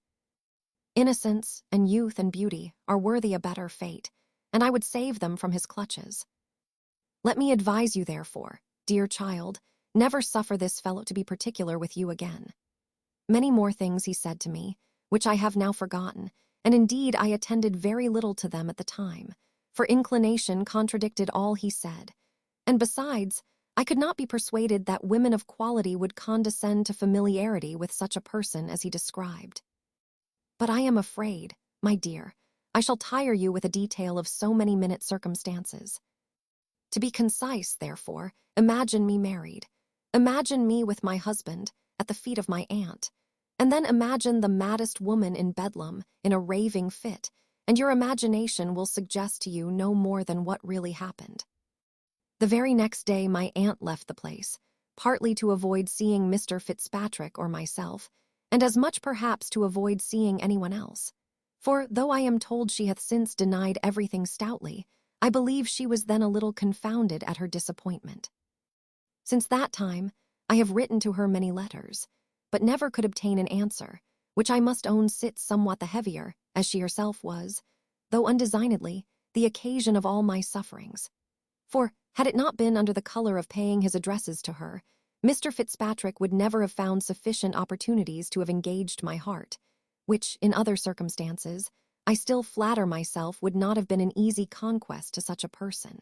Innocence and youth and beauty are worthy a better fate, and I would save them from his clutches. Let me advise you, therefore, dear child, never suffer this fellow to be particular with you again." Many more things he said to me, which I have now forgotten, and indeed I attended very little to them at the time, for inclination contradicted all he said, and besides, I could not be persuaded that women of quality would condescend to familiarity with such a person as he described. But I am afraid, my dear, I shall tire you with a detail of so many minute circumstances. To be concise, therefore, imagine me married. Imagine me with my husband, at the feet of my aunt, and then imagine the maddest woman in Bedlam in a raving fit, and your imagination will suggest to you no more than what really happened. The very next day my aunt left the place, partly to avoid seeing Mr. Fitzpatrick or myself, and as much perhaps to avoid seeing anyone else. For though I am told she hath since denied everything stoutly, I believe she was then a little confounded at her disappointment. Since that time, I have written to her many letters, but never could obtain an answer, which I must own sits somewhat the heavier, as she herself was, though undesignedly, the occasion of all my sufferings. For, had it not been under the color of paying his addresses to her, Mr. Fitzpatrick would never have found sufficient opportunities to have engaged my heart, which, in other circumstances, I still flatter myself would not have been an easy conquest to such a person.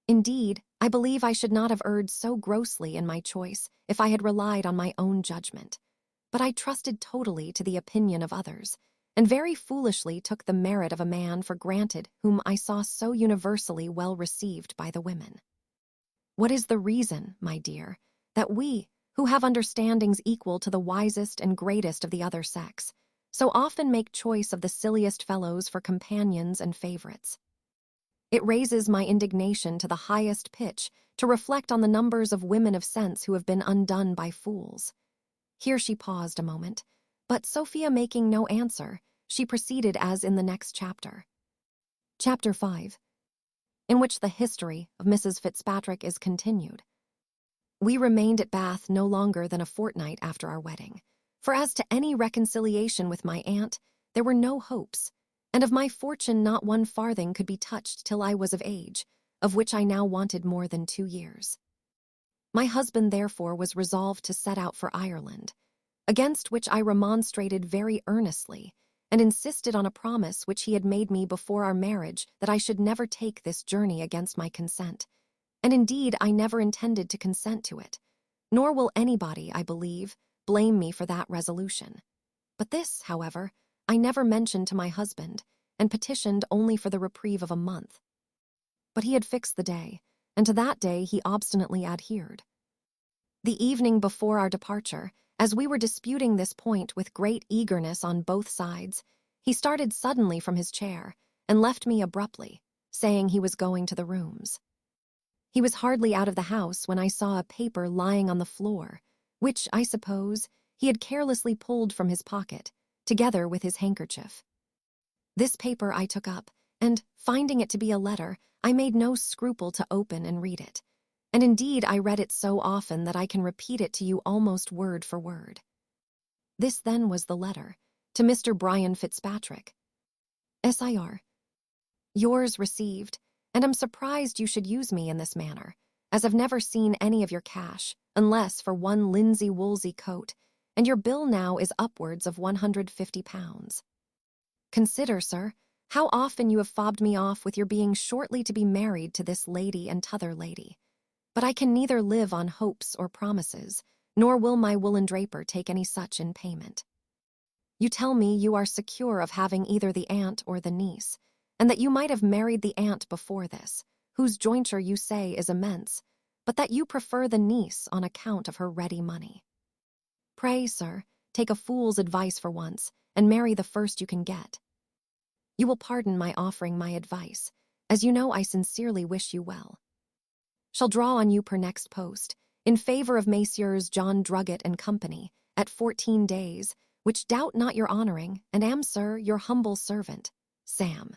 Indeed, I believe I should not have erred so grossly in my choice if I had relied on my own judgment, but I trusted totally to the opinion of others, and very foolishly took the merit of a man for granted whom I saw so universally well received by the women. What is the reason, my dear, that we, who have understandings equal to the wisest and greatest of the other sex, so often make choice of the silliest fellows for companions and favorites? It raises my indignation to the highest pitch to reflect on the numbers of women of sense who have been undone by fools. Here she paused a moment, but Sophia making no answer, she proceeded as in the next chapter. Chapter 5, in which the history of Mrs. Fitzpatrick is continued. We remained at Bath no longer than a fortnight after our wedding, for as to any reconciliation with my aunt, there were no hopes, and of my fortune not one farthing could be touched till I was of age, of which I now wanted more than 2 years. My husband therefore was resolved to set out for Ireland, against which I remonstrated very earnestly, and insisted on a promise which he had made me before our marriage that I should never take this journey against my consent, and indeed I never intended to consent to it, nor will anybody, I believe, blame me for that resolution. But this, however, I never mentioned to my husband, and petitioned only for the reprieve of a month. But he had fixed the day, and to that day he obstinately adhered. The evening before our departure, as we were disputing this point with great eagerness on both sides, he started suddenly from his chair, and left me abruptly, saying he was going to the rooms. He was hardly out of the house when I saw a paper lying on the floor, which, I suppose, he had carelessly pulled from his pocket, together with his handkerchief. This paper I took up, and, finding it to be a letter, I made no scruple to open and read it, and indeed I read it so often that I can repeat it to you almost word for word. This then was the letter, to Mr. Brian Fitzpatrick. Sir. Yours received, and am surprised you should use me in this manner, as I've never seen any of your cash, unless for one linsey-woolsey coat, and your bill now is upwards of £150. Consider, sir, how often you have fobbed me off with your being shortly to be married to this lady and t'other lady. But I can neither live on hopes or promises, nor will my woolen draper take any such in payment. You tell me you are secure of having either the aunt or the niece, and that you might have married the aunt before this, whose jointure you say is immense, but that you prefer the niece on account of her ready money. Pray, sir, take a fool's advice for once, and marry the first you can get. You will pardon my offering my advice, as you know I sincerely wish you well. Shall draw on you per next post, in favour of Messrs. John Drugget and Company, at 14 days, which doubt not your honouring, and am, sir, your humble servant, Sam.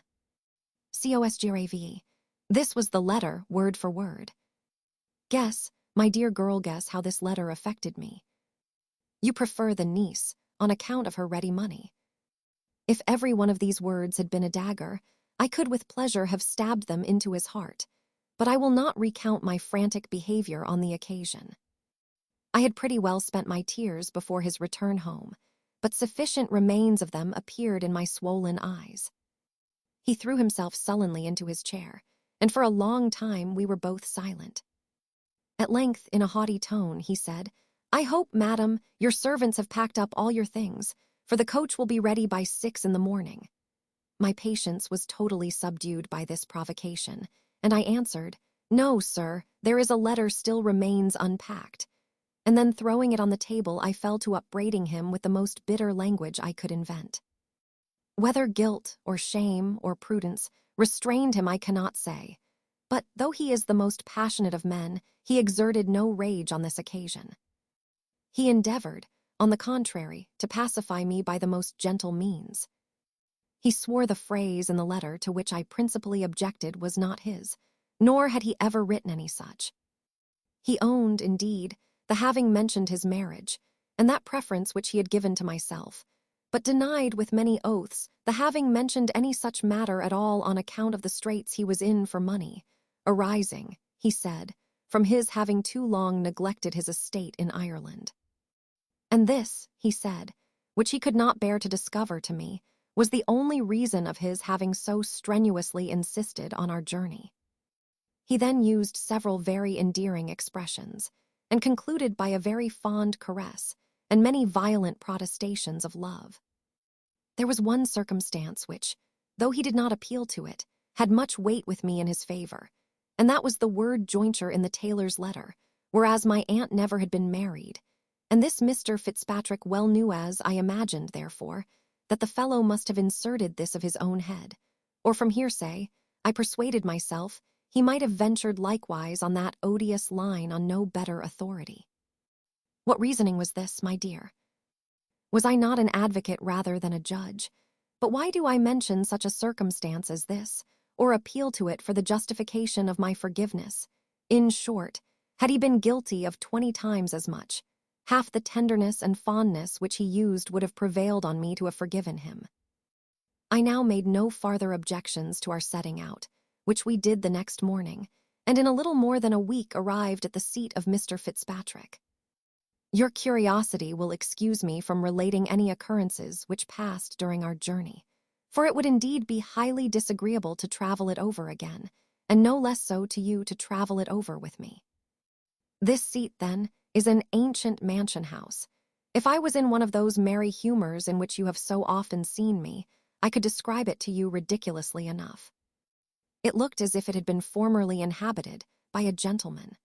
Cosgrave. This was the letter, word for word. Guess, my dear girl, guess how this letter affected me. You prefer the niece, on account of her ready money. If every one of these words had been a dagger, I could with pleasure have stabbed them into his heart, but I will not recount my frantic behaviour on the occasion. I had pretty well spent my tears before his return home, but sufficient remains of them appeared in my swollen eyes. He threw himself sullenly into his chair, and for a long time we were both silent. At length, in a haughty tone, he said, I hope, madam, your servants have packed up all your things, for the coach will be ready by 6 in the morning. My patience was totally subdued by this provocation, and I answered, No, sir, there is a letter still remains unpacked. And then throwing it on the table, I fell to upbraiding him with the most bitter language I could invent. Whether guilt or shame or prudence restrained him I cannot say, but though he is the most passionate of men, he exerted no rage on this occasion. He endeavoured, on the contrary, to pacify me by the most gentle means. He swore the phrase in the letter to which I principally objected was not his, nor had he ever written any such. He owned, indeed, the having mentioned his marriage, and that preference which he had given to myself, but denied with many oaths the having mentioned any such matter at all on account of the straits he was in for money, arising, he said, from his having too long neglected his estate in Ireland. And this, he said, which he could not bear to discover to me, was the only reason of his having so strenuously insisted on our journey. He then used several very endearing expressions, and concluded by a very fond caress, and many violent protestations of love. There was one circumstance which, though he did not appeal to it, had much weight with me in his favour, and that was the word jointure in the tailor's letter, whereas my aunt never had been married, and this Mr. Fitzpatrick well knew, as I imagined, therefore, that the fellow must have inserted this of his own head, or from hearsay, I persuaded myself, he might have ventured likewise on that odious line on no better authority. What reasoning was this, my dear? Was I not an advocate rather than a judge? But why do I mention such a circumstance as this, or appeal to it for the justification of my forgiveness? In short, had he been guilty of 20 times as much, half the tenderness and fondness which he used would have prevailed on me to have forgiven him. I now made no farther objections to our setting out, which we did the next morning, and in a little more than a week arrived at the seat of Mr. Fitzpatrick. Your curiosity will excuse me from relating any occurrences which passed during our journey, for it would indeed be highly disagreeable to travel it over again, and no less so to you to travel it over with me. This seat, then, is an ancient mansion house. If I was in one of those merry humours in which you have so often seen me, I could describe it to you ridiculously enough. It looked as if it had been formerly inhabited by a gentleman.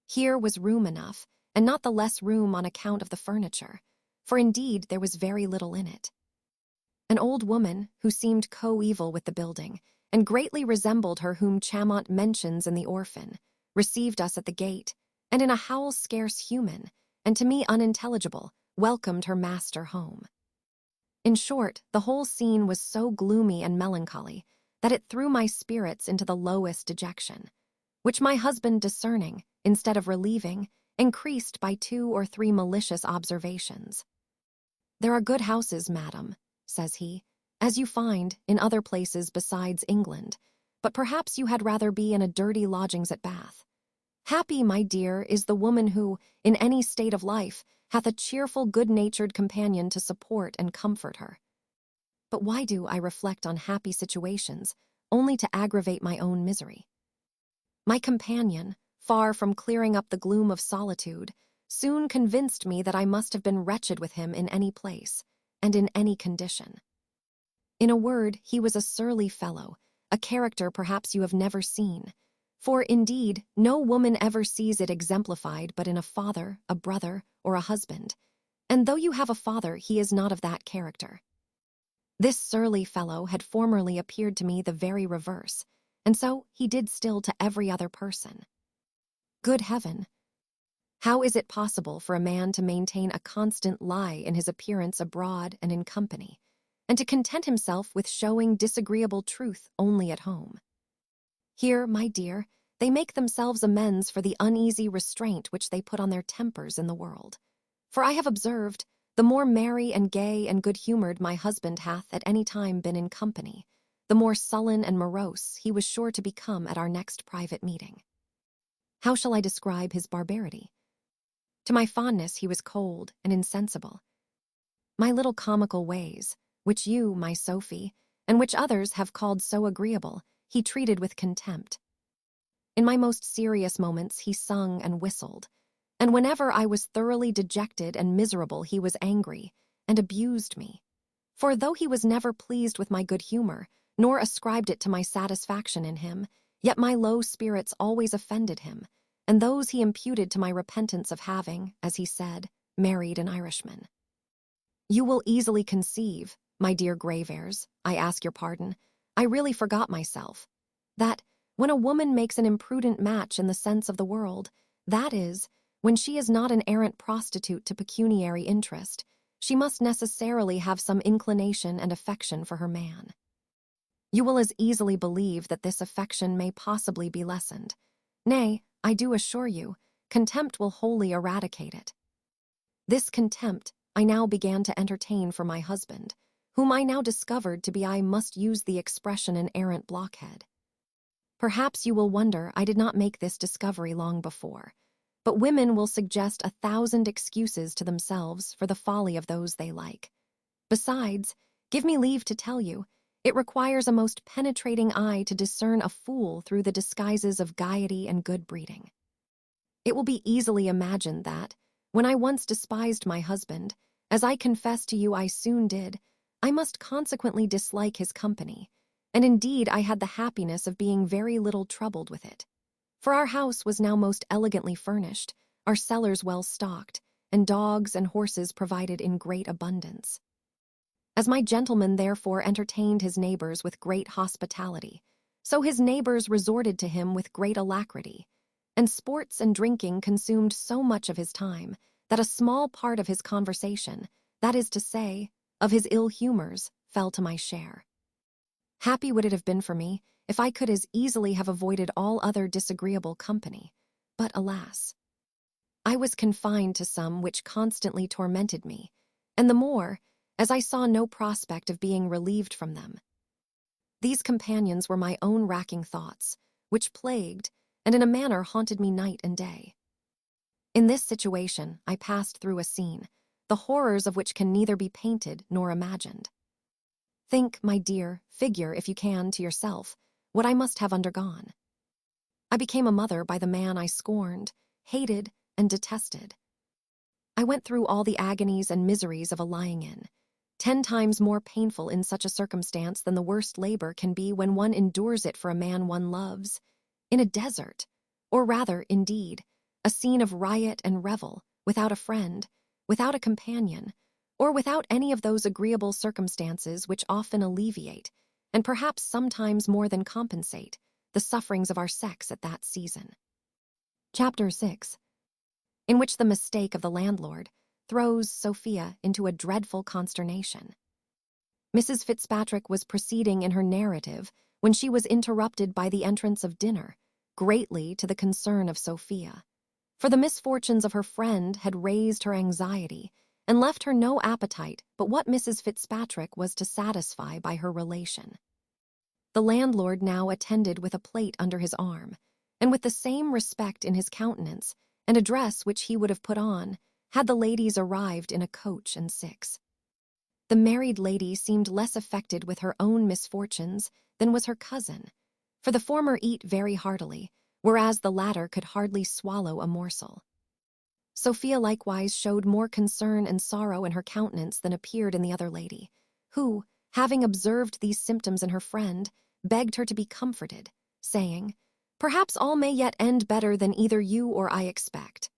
Here was room enough, and not the less room on account of the furniture, for indeed there was very little in it. An old woman, who seemed coeval with the building, and greatly resembled her whom Chamont mentions in The Orphan, received us at the gate, and in a howl scarce human, and to me unintelligible, welcomed her master home. In short, the whole scene was so gloomy and melancholy that it threw my spirits into the lowest dejection, which my husband discerning, instead of relieving, increased by 2 or 3 malicious observations. There are good houses, madam, says he, as you find in other places besides England, but perhaps you had rather be in a dirty lodgings at Bath. Happy, my dear, is the woman who, in any state of life, hath a cheerful, good-natured companion to support and comfort her. But why do I reflect on happy situations only to aggravate my own misery? My companion, far from clearing up the gloom of solitude, soon convinced me that I must have been wretched with him in any place, and in any condition. In a word, he was a surly fellow, a character perhaps you have never seen, for indeed no woman ever sees it exemplified but in a father, a brother, or a husband, and though you have a father, he is not of that character. This surly fellow had formerly appeared to me the very reverse, and so he did still to every other person. Good heaven! How is it possible for a man to maintain a constant lie in his appearance abroad and in company, and to content himself with showing disagreeable truth only at home? Here, my dear, they make themselves amends for the uneasy restraint which they put on their tempers in the world. For I have observed, the more merry and gay and good-humored my husband hath at any time been in company, the more sullen and morose he was sure to become at our next private meeting. How shall I describe his barbarity? To my fondness he was cold and insensible. My little comical ways, which you, my Sophie, and which others have called so agreeable, he treated with contempt. In my most serious moments he sung and whistled, and whenever I was thoroughly dejected and miserable he was angry, and abused me. For though he was never pleased with my good humor, nor ascribed it to my satisfaction in him, yet my low spirits always offended him, and those he imputed to my repentance of having, as he said, married an Irishman. You will easily conceive, my dear Graveairs, I ask your pardon, I really forgot myself, that when a woman makes an imprudent match in the sense of the world, that is, when she is not an arrant prostitute to pecuniary interest, she must necessarily have some inclination and affection for her man. You will as easily believe that this affection may possibly be lessened. Nay, I do assure you, contempt will wholly eradicate it. This contempt I now began to entertain for my husband, whom I now discovered to be, I must use the expression, an arrant blockhead. Perhaps you will wonder I did not make this discovery long before, but women will suggest 1,000 excuses to themselves for the folly of those they like. Besides, give me leave to tell you, it requires a most penetrating eye to discern a fool through the disguises of gaiety and good breeding. It will be easily imagined that, when I once despised my husband, as I confess to you I soon did, I must consequently dislike his company, and indeed I had the happiness of being very little troubled with it. For our house was now most elegantly furnished, our cellars well stocked, and dogs and horses provided in great abundance. As my gentleman therefore entertained his neighbors with great hospitality, so his neighbors resorted to him with great alacrity, and sports and drinking consumed so much of his time that a small part of his conversation, that is to say, of his ill humors, fell to my share. Happy would it have been for me if I could as easily have avoided all other disagreeable company, but alas! I was confined to some which constantly tormented me, and the more, as I saw no prospect of being relieved from them. These companions were my own racking thoughts, which plagued, and in a manner haunted me night and day. In this situation I passed through a scene, the horrors of which can neither be painted nor imagined. Think, my dear, figure, if you can, to yourself, what I must have undergone. I became a mother by the man I scorned, hated, and detested. I went through all the agonies and miseries of a lying-in, 10 times more painful in such a circumstance than the worst labor can be when one endures it for a man one loves, in a desert, or rather, indeed, a scene of riot and revel, without a friend, without a companion, or without any of those agreeable circumstances which often alleviate, and perhaps sometimes more than compensate, the sufferings of our sex at that season. Chapter 6, in which the mistake of the landlord throws Sophia into a dreadful consternation. Mrs. Fitzpatrick was proceeding in her narrative when she was interrupted by the entrance of dinner, greatly to the concern of Sophia. For the misfortunes of her friend had raised her anxiety and left her no appetite but what Mrs. Fitzpatrick was to satisfy by her relation. The landlord now attended with a plate under his arm, and with the same respect in his countenance and a dress which he would have put on, had the ladies arrived in a coach and six. The married lady seemed less affected with her own misfortunes than was her cousin, for the former eat very heartily, whereas the latter could hardly swallow a morsel. Sophia likewise showed more concern and sorrow in her countenance than appeared in the other lady, who, having observed these symptoms in her friend, begged her to be comforted, saying, "Perhaps all may yet end better than either you or I expect."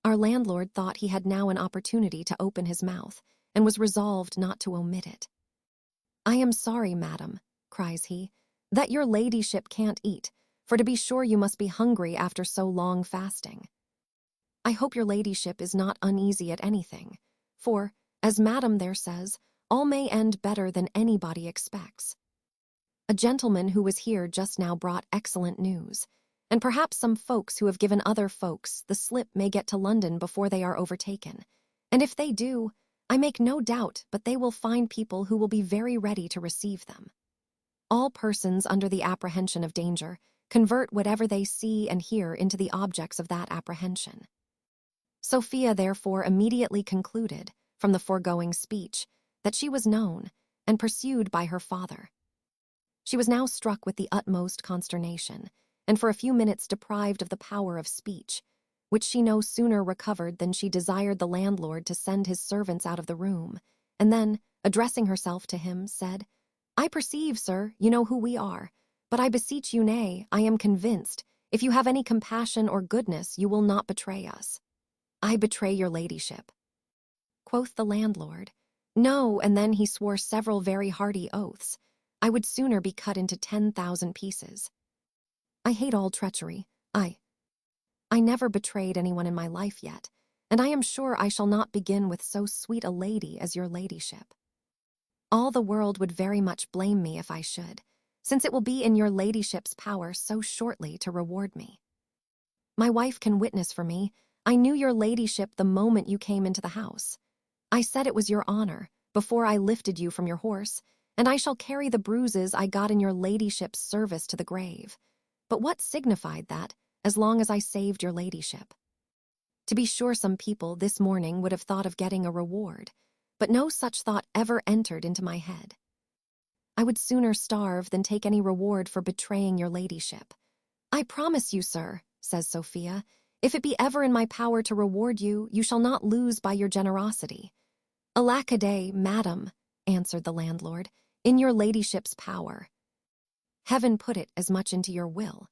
Our landlord thought he had now an opportunity to open his mouth, and was resolved not to omit it. "I am sorry, madam," cries he, "that your ladyship can't eat, for to be sure you must be hungry after so long fasting. I hope your ladyship is not uneasy at anything, for, as madam there says, all may end better than anybody expects. A gentleman who was here just now brought excellent news, and perhaps some folks who have given other folks the slip may get to London before they are overtaken, and if they do, I make no doubt but they will find people who will be very ready to receive them. All persons under the apprehension of danger convert whatever they see and hear into the objects of that apprehension." Sophia therefore immediately concluded, from the foregoing speech, that she was known and pursued by her father. She was now struck with the utmost consternation, and for a few minutes deprived of the power of speech, which she no sooner recovered than she desired the landlord to send his servants out of the room, and then, addressing herself to him, said, "I perceive, sir, you know who we are, but I beseech you, nay, I am convinced, if you have any compassion or goodness, you will not betray us." "I betray your ladyship," quoth the landlord. "No," and then he swore several very hearty oaths. "I would sooner be cut into 10,000 pieces. I hate all treachery. I never betrayed anyone in my life yet, and I am sure I shall not begin with so sweet a lady as your ladyship. All the world would very much blame me if I should, since it will be in your ladyship's power so shortly to reward me. My wife can witness for me, I knew your ladyship the moment you came into the house. I said it was your honor, before I lifted you from your horse, and I shall carry the bruises I got in your ladyship's service to the grave. But what signified that, as long as I saved your ladyship? To be sure, some people this morning would have thought of getting a reward, but no such thought ever entered into my head. I would sooner starve than take any reward for betraying your ladyship. I promise you, sir, says Sophia, if it be ever in my power to reward you, you shall not lose by your generosity. Alack a day, madam, answered the landlord, in your ladyship's power. Heaven put it as much into your will.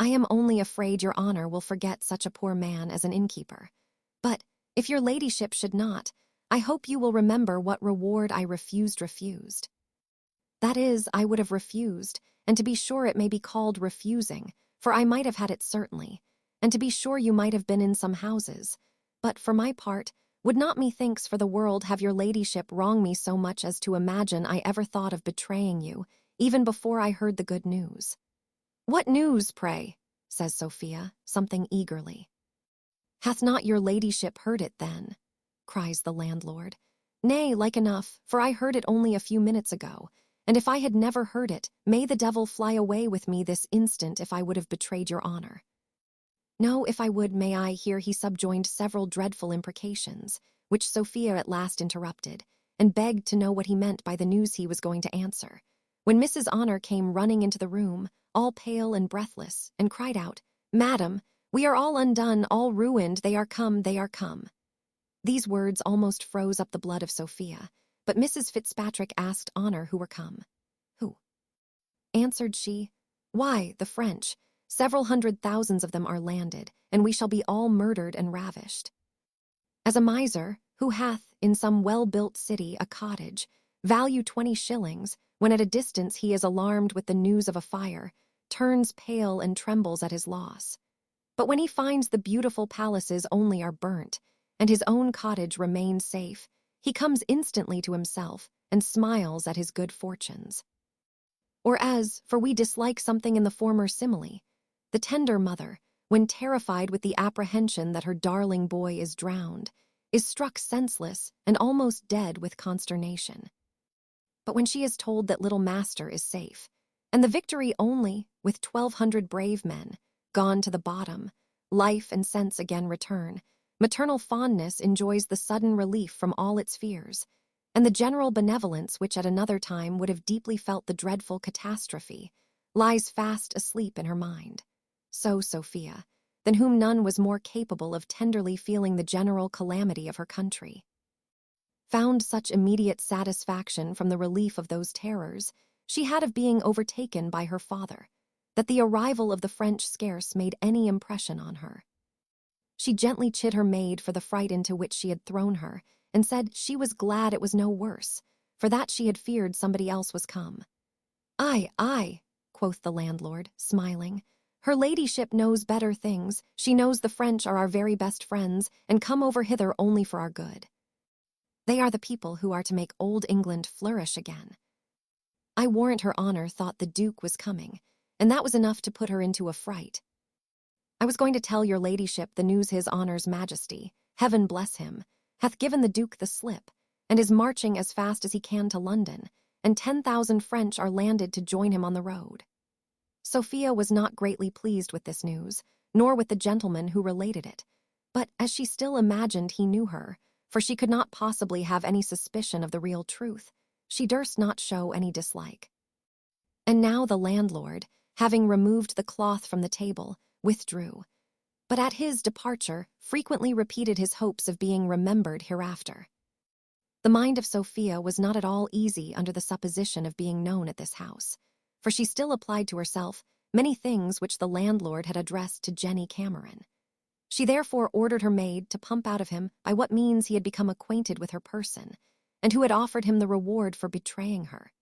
I am only afraid your honor will forget such a poor man as an innkeeper. But, if your ladyship should not, I hope you will remember what reward I refused. That is, I would have refused, and to be sure it may be called refusing, for I might have had it certainly, and to be sure you might have been in some houses. But, for my part, would not methinks for the world have your ladyship wrong me so much as to imagine I ever thought of betraying you, even before I heard the good news. What news, pray? Says Sophia, something eagerly. Hath not your ladyship heard it, then? Cries the landlord. Nay, like enough, for I heard it only a few minutes ago, and if I had never heard it, may the devil fly away with me this instant if I would have betrayed your honor. No, if I would, may I, here he subjoined several dreadful imprecations, which Sophia at last interrupted, and begged to know what he meant by the news he was going to answer, when Mrs. Honor came running into the room, all pale and breathless, and cried out, Madam, we are all undone, all ruined, they are come, they are come. These words almost froze up the blood of Sophia, but Mrs. Fitzpatrick asked Honor who were come. Who? Answered she, Why, the French. Several 100,000 of them are landed, and we shall be all murdered and ravished. As a miser, who hath, in some well-built city, a cottage, value 20 shillings, when at a distance he is alarmed with the news of a fire, turns pale and trembles at his loss. But when he finds the beautiful palaces only are burnt, and his own cottage remains safe, he comes instantly to himself, and smiles at his good fortunes. Or as, for we dislike something in the former simile, the tender mother, when terrified with the apprehension that her darling boy is drowned, is struck senseless and almost dead with consternation. But when she is told that little master is safe, And the victory only, with 1,200 brave men, gone to the bottom, life and sense again return. Maternal fondness enjoys the sudden relief from all its fears, and the general benevolence which at another time would have deeply felt the dreadful catastrophe, lies fast asleep in her mind. So Sophia, than whom none was more capable of tenderly feeling the general calamity of her country, found such immediate satisfaction from the relief of those terrors she had of being overtaken by her father, that the arrival of the French scarce made any impression on her. She gently chid her maid for the fright into which she had thrown her, and said she was glad it was no worse, for that she had feared somebody else was come. "Ay, ay," quoth the landlord, smiling. "Her ladyship knows better things. She knows the French are our very best friends, and come over hither only for our good. They are the people who are to make old England flourish again." I warrant her honour thought the Duke was coming, and that was enough to put her into a fright. "I was going to tell your ladyship the news his honour's majesty, heaven bless him, hath given the Duke the slip, and is marching as fast as he can to London, and 10,000 French are landed to join him on the road." Sophia was not greatly pleased with this news, nor with the gentleman who related it, but as she still imagined he knew her, for she could not possibly have any suspicion of the real truth, she durst not show any dislike. And now the landlord, having removed the cloth from the table, withdrew, but at his departure frequently repeated his hopes of being remembered hereafter. The mind of Sophia was not at all easy under the supposition of being known at this house, for she still applied to herself many things which the landlord had addressed to Jenny Cameron. She therefore ordered her maid to pump out of him by what means he had become acquainted with her person, and who had offered him the reward for betraying her.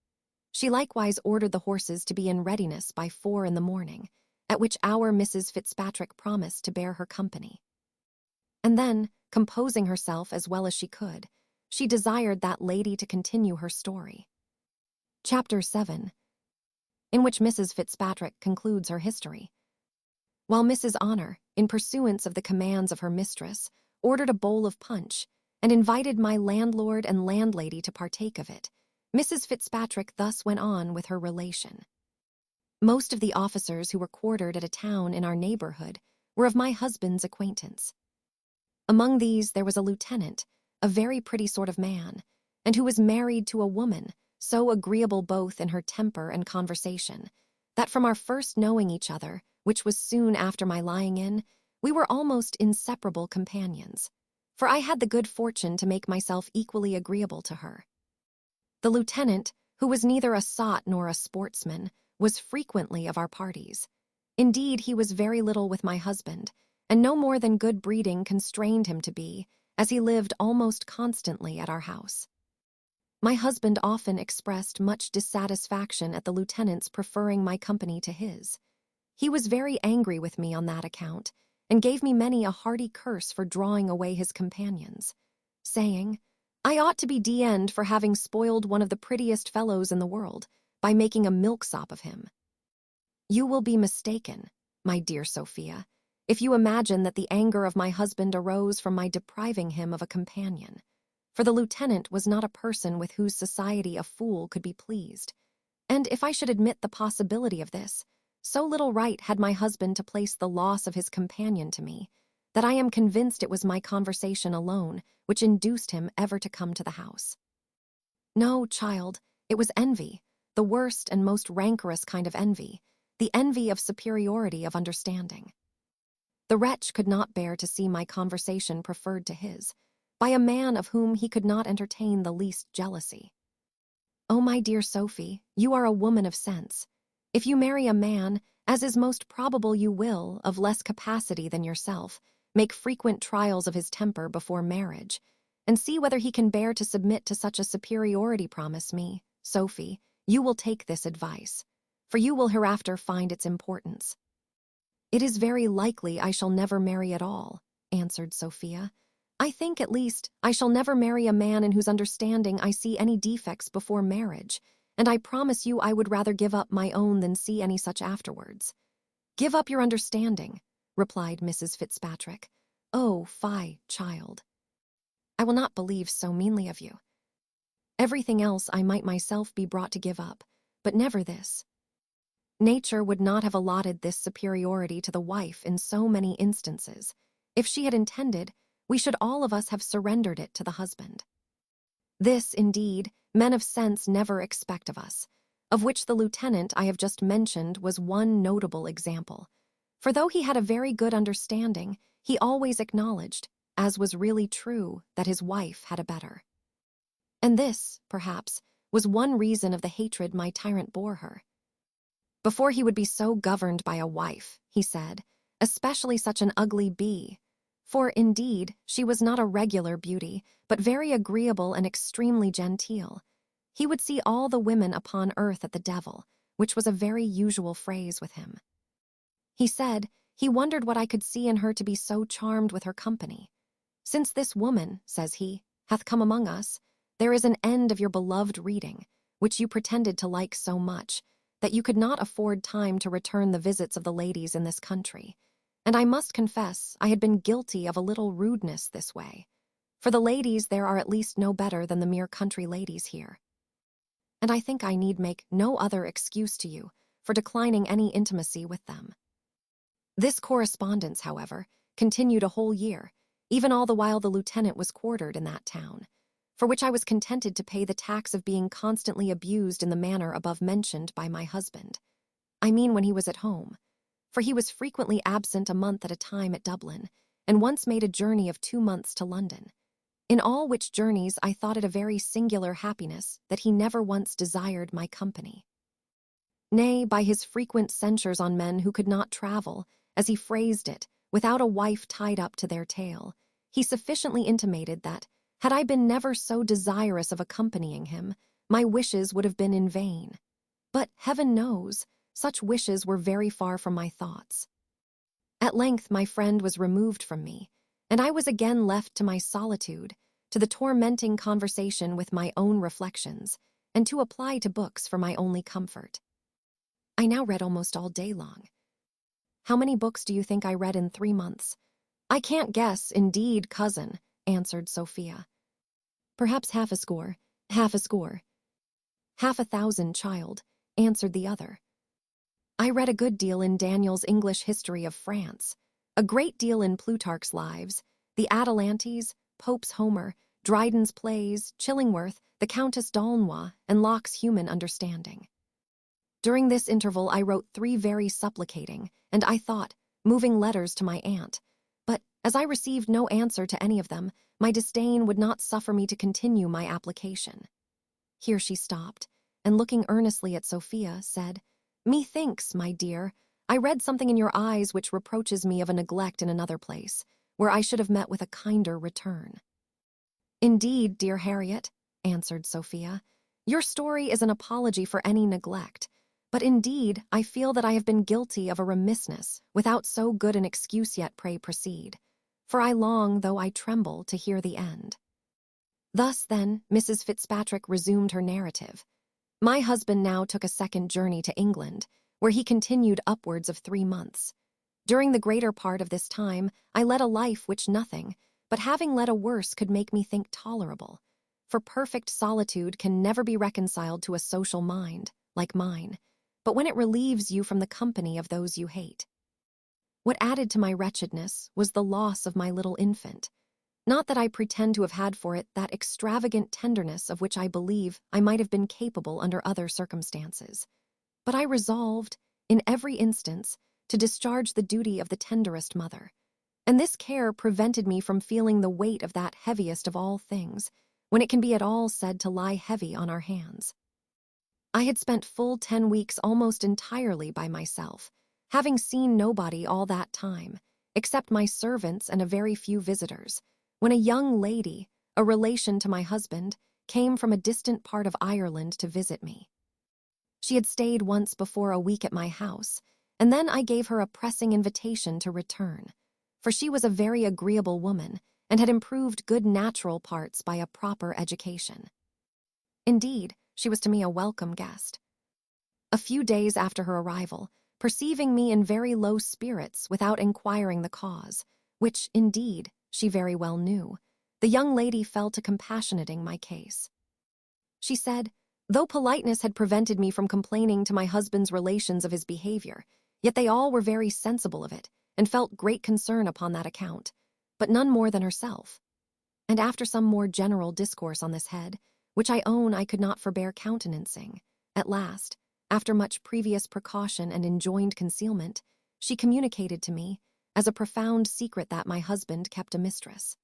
She likewise ordered the horses to be in readiness by 4 in the morning, at which hour Mrs. Fitzpatrick promised to bear her company. And then, composing herself as well as she could, she desired that lady to continue her story. Chapter 7, in which Mrs. Fitzpatrick concludes her history. While Mrs. Honour, in pursuance of the commands of her mistress, ordered a bowl of punch, and invited my landlord and landlady to partake of it, Mrs. Fitzpatrick thus went on with her relation. Most of the officers who were quartered at a town in our neighbourhood were of my husband's acquaintance. Among these there was a lieutenant, a very pretty sort of man, and who was married to a woman so agreeable both in her temper and conversation, that from our first knowing each other, which was soon after my lying in, we were almost inseparable companions, for I had the good fortune to make myself equally agreeable to her. The lieutenant, who was neither a sot nor a sportsman, was frequently of our parties. Indeed, he was very little with my husband, and no more than good breeding constrained him to be, as he lived almost constantly at our house. My husband often expressed much dissatisfaction at the lieutenant's preferring my company to his. He was very angry with me on that account, and gave me many a hearty curse for drawing away his companions, saying, I ought to be d-n'd for having spoiled one of the prettiest fellows in the world by making a milksop of him. You will be mistaken, my dear Sophia, if you imagine that the anger of my husband arose from my depriving him of a companion, for the lieutenant was not a person with whose society a fool could be pleased, and if I should admit the possibility of this, so little right had my husband to place the loss of his companion to me, that I am convinced it was my conversation alone which induced him ever to come to the house. No, child, it was envy, the worst and most rancorous kind of envy, the envy of superiority of understanding. The wretch could not bear to see my conversation preferred to his, by a man of whom he could not entertain the least jealousy. Oh, my dear Sophie, you are a woman of sense. If you marry a man, as is most probable you will, of less capacity than yourself, make frequent trials of his temper before marriage, and see whether he can bear to submit to such a superiority. Promise me, Sophie, you will take this advice, for you will hereafter find its importance. It is very likely I shall never marry at all, answered Sophia. I think, at least, I shall never marry a man in whose understanding I see any defects before marriage, and I promise you I would rather give up my own than see any such afterwards. Give up your understanding, replied Mrs. Fitzpatrick. Oh, fie, child. I will not believe so meanly of you. Everything else I might myself be brought to give up, but never this. Nature would not have allotted this superiority to the wife in so many instances. If she had intended, we should all of us have surrendered it to the husband. This, indeed, men of sense never expect of us, of which the lieutenant I have just mentioned was one notable example. For though he had a very good understanding, he always acknowledged, as was really true, that his wife had a better. And this, perhaps, was one reason of the hatred my tyrant bore her. Before he would be so governed by a wife, he said, especially such an ugly bee. For, indeed, she was not a regular beauty, but very agreeable and extremely genteel. He would see all the women upon earth at the devil, which was a very usual phrase with him. He said, he wondered what I could see in her to be so charmed with her company. Since this woman, says he, hath come among us, there is an end of your beloved reading, which you pretended to like so much, that you could not afford time to return the visits of the ladies in this country. And I must confess I had been guilty of a little rudeness this way. For the ladies there are at least no better than the mere country ladies here. And I think I need make no other excuse to you for declining any intimacy with them. This correspondence, however, continued a whole year, even all the while the lieutenant was quartered in that town, for which I was contented to pay the tax of being constantly abused in the manner above mentioned by my husband. I mean when he was at home, for he was frequently absent a month at a time at Dublin, and once made a journey of 2 months to London. In all which journeys I thought it a very singular happiness that he never once desired my company. Nay, by his frequent censures on men who could not travel, as he phrased it, without a wife tied up to their tail, he sufficiently intimated that, had I been never so desirous of accompanying him, my wishes would have been in vain. But, heaven knows, such wishes were very far from my thoughts. At length my friend was removed from me, and I was again left to my solitude, to the tormenting conversation with my own reflections, and to apply to books for my only comfort. I now read almost all day long. How many books do you think I read in 3 months? I can't guess, indeed, cousin, answered Sophia. Perhaps half a score. Half 1,000, child, answered the other. I read a good deal in Daniel's English History of France, a great deal in Plutarch's Lives, the Atalantes, Pope's Homer, Dryden's Plays, Chillingworth, the Countess d'Aulnoy, and Locke's Human Understanding. During this interval I wrote 3 very supplicating, and I thought, moving letters to my aunt, but as I received no answer to any of them, my disdain would not suffer me to continue my application. Here she stopped, and looking earnestly at Sophia, said, Methinks, my dear, I read something in your eyes which reproaches me of a neglect in another place, where I should have met with a kinder return. Indeed, dear Harriet, answered Sophia, your story is an apology for any neglect, but indeed I feel that I have been guilty of a remissness, without so good an excuse yet. Pray proceed, for I long, though I tremble, to hear the end. Thus, then, Mrs. Fitzpatrick resumed her narrative. My husband now took a second journey to England, where he continued upwards of 3 months. During the greater part of this time, I led a life which nothing, but having led a worse, could make me think tolerable. For perfect solitude can never be reconciled to a social mind, like mine, but when it relieves you from the company of those you hate. What added to my wretchedness was the loss of my little infant. Not that I pretend to have had for it that extravagant tenderness of which I believe I might have been capable under other circumstances, but I resolved, in every instance, to discharge the duty of the tenderest mother, and this care prevented me from feeling the weight of that heaviest of all things, when it can be at all said to lie heavy on our hands. I had spent full 10 weeks almost entirely by myself, having seen nobody all that time, except my servants and a very few visitors, when a young lady, a relation to my husband, came from a distant part of Ireland to visit me. She had stayed once before a week at my house, and then I gave her a pressing invitation to return, for she was a very agreeable woman, and had improved good natural parts by a proper education. Indeed, she was to me a welcome guest. A few days after her arrival, perceiving me in very low spirits without inquiring the cause, which, indeed, she very well knew, the young lady fell to compassionating my case. She said, Though politeness had prevented me from complaining to my husband's relations of his behavior, yet they all were very sensible of it, and felt great concern upon that account, but none more than herself. And after some more general discourse on this head, which I own I could not forbear countenancing, at last, after much previous precaution and enjoined concealment, she communicated to me, as a profound secret that my husband kept a mistress.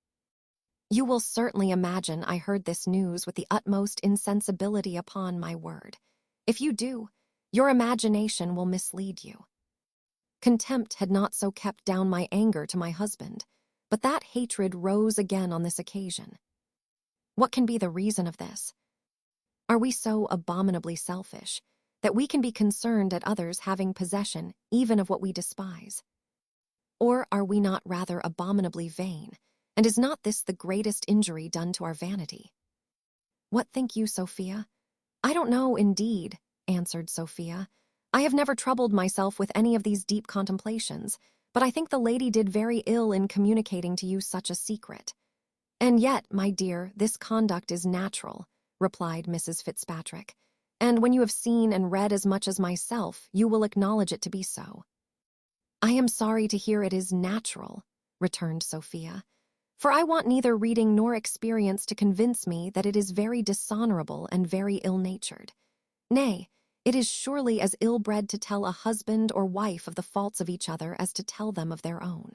You will certainly imagine I heard this news with the utmost insensibility. Upon my word. If you do, your imagination will mislead you. Contempt had not so kept down my anger to my husband, but that hatred rose again on this occasion. What can be the reason of this? Are we so abominably selfish that we can be concerned at others having possession even of what we despise? Or are we not rather abominably vain, and is not this the greatest injury done to our vanity? What think you, Sophia? I don't know, indeed, answered Sophia. I have never troubled myself with any of these deep contemplations, but I think the lady did very ill in communicating to you such a secret. And yet, my dear, this conduct is natural, replied Mrs. Fitzpatrick, and when you have seen and read as much as myself, you will acknowledge it to be so. I am sorry to hear it is natural, returned Sophia, for I want neither reading nor experience to convince me that it is very dishonorable and very ill-natured. Nay, it is surely as ill-bred to tell a husband or wife of the faults of each other as to tell them of their own.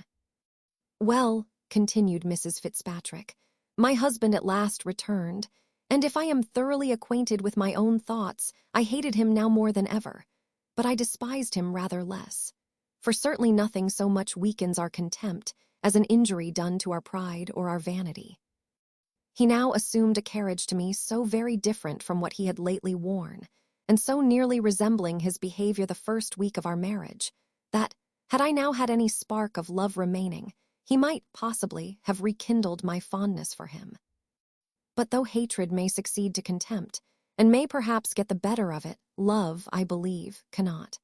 Well, continued Mrs. Fitzpatrick, my husband at last returned, and if I am thoroughly acquainted with my own thoughts, I hated him now more than ever, but I despised him rather less, for certainly nothing so much weakens our contempt as an injury done to our pride or our vanity. He now assumed a carriage to me so very different from what he had lately worn, and so nearly resembling his behavior the first week of our marriage, that, had I now had any spark of love remaining, he might, possibly, have rekindled my fondness for him. But though hatred may succeed to contempt, and may perhaps get the better of it, love, I believe, cannot.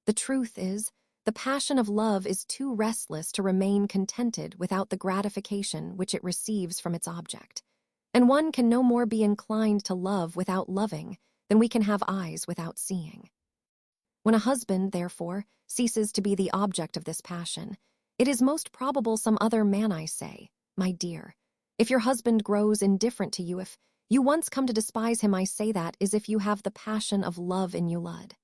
The truth is, the passion of love is too restless to remain contented without the gratification which it receives from its object, and one can no more be inclined to love without loving than we can have eyes without seeing. When a husband, therefore, ceases to be the object of this passion, it is most probable some other man, I say, my dear. If your husband grows indifferent to you, if you once come to despise him, I say that is if you have the passion of love in you, Lud.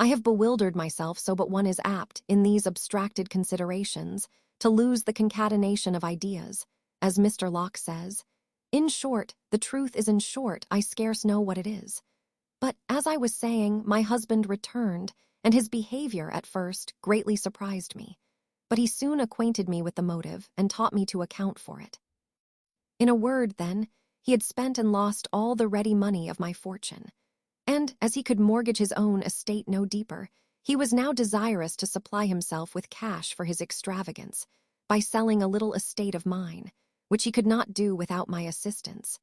I have bewildered myself so, but one is apt, in these abstracted considerations, to lose the concatenation of ideas, as Mr. Locke says. In short, the truth is in short, I scarce know what it is. But, as I was saying, my husband returned, and his behavior, at first, greatly surprised me. But he soon acquainted me with the motive, and taught me to account for it. In a word, then, he had spent and lost all the ready money of my fortune, and, as he could mortgage his own estate no deeper, he was now desirous to supply himself with cash for his extravagance, by selling a little estate of mine, which he could not do without my assistance.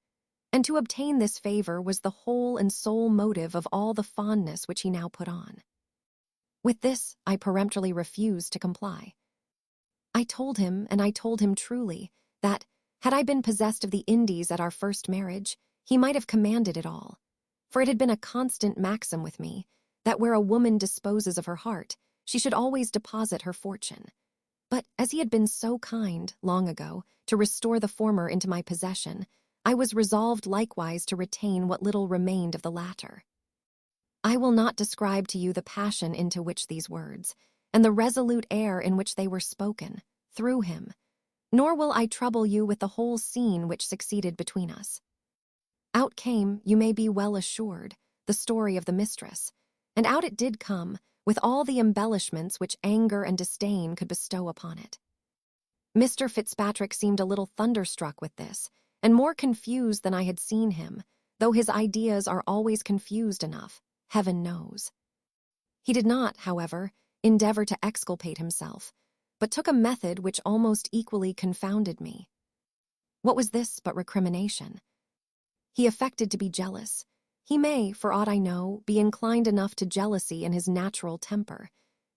And to obtain this favor was the whole and sole motive of all the fondness which he now put on. With this, I peremptorily refused to comply. I told him, and I told him truly, that, had I been possessed of the Indies at our first marriage, he might have commanded it all. For it had been a constant maxim with me, that where a woman disposes of her heart, she should always deposit her fortune. But as he had been so kind, long ago, to restore the former into my possession, I was resolved likewise to retain what little remained of the latter. I will not describe to you the passion into which these words, and the resolute air in which they were spoken, threw him, nor will I trouble you with the whole scene which succeeded between us. Out came, you may be well assured, the story of the mistress, and out it did come, with all the embellishments which anger and disdain could bestow upon it. Mr. Fitzpatrick seemed a little thunderstruck with this, and more confused than I had seen him, though his ideas are always confused enough, heaven knows. He did not, however, endeavor to exculpate himself, but took a method which almost equally confounded me. What was this but recrimination? He affected to be jealous. He may, for aught I know, be inclined enough to jealousy in his natural temper.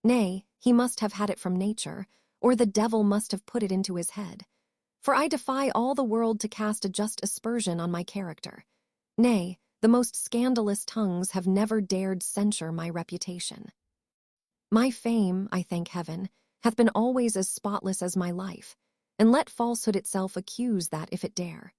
Nay, he must have had it from nature, or the devil must have put it into his head. For I defy all the world to cast a just aspersion on my character. Nay, the most scandalous tongues have never dared censure my reputation. My fame, I thank heaven, hath been always as spotless as my life, and let falsehood itself accuse that if it dare.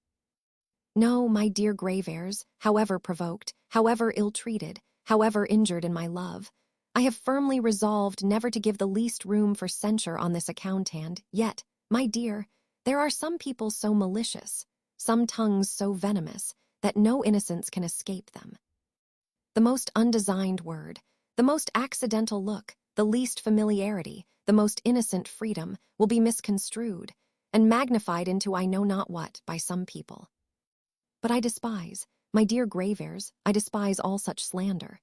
No, my dear grave heirs, however provoked, however ill-treated, however injured in my love, I have firmly resolved never to give the least room for censure on this account, and yet, my dear, there are some people so malicious, some tongues so venomous, that no innocence can escape them. The most undesigned word, the most accidental look, the least familiarity, the most innocent freedom will be misconstrued and magnified into I know not what by some people. But I despise, my dear grave heirs, I despise all such slander.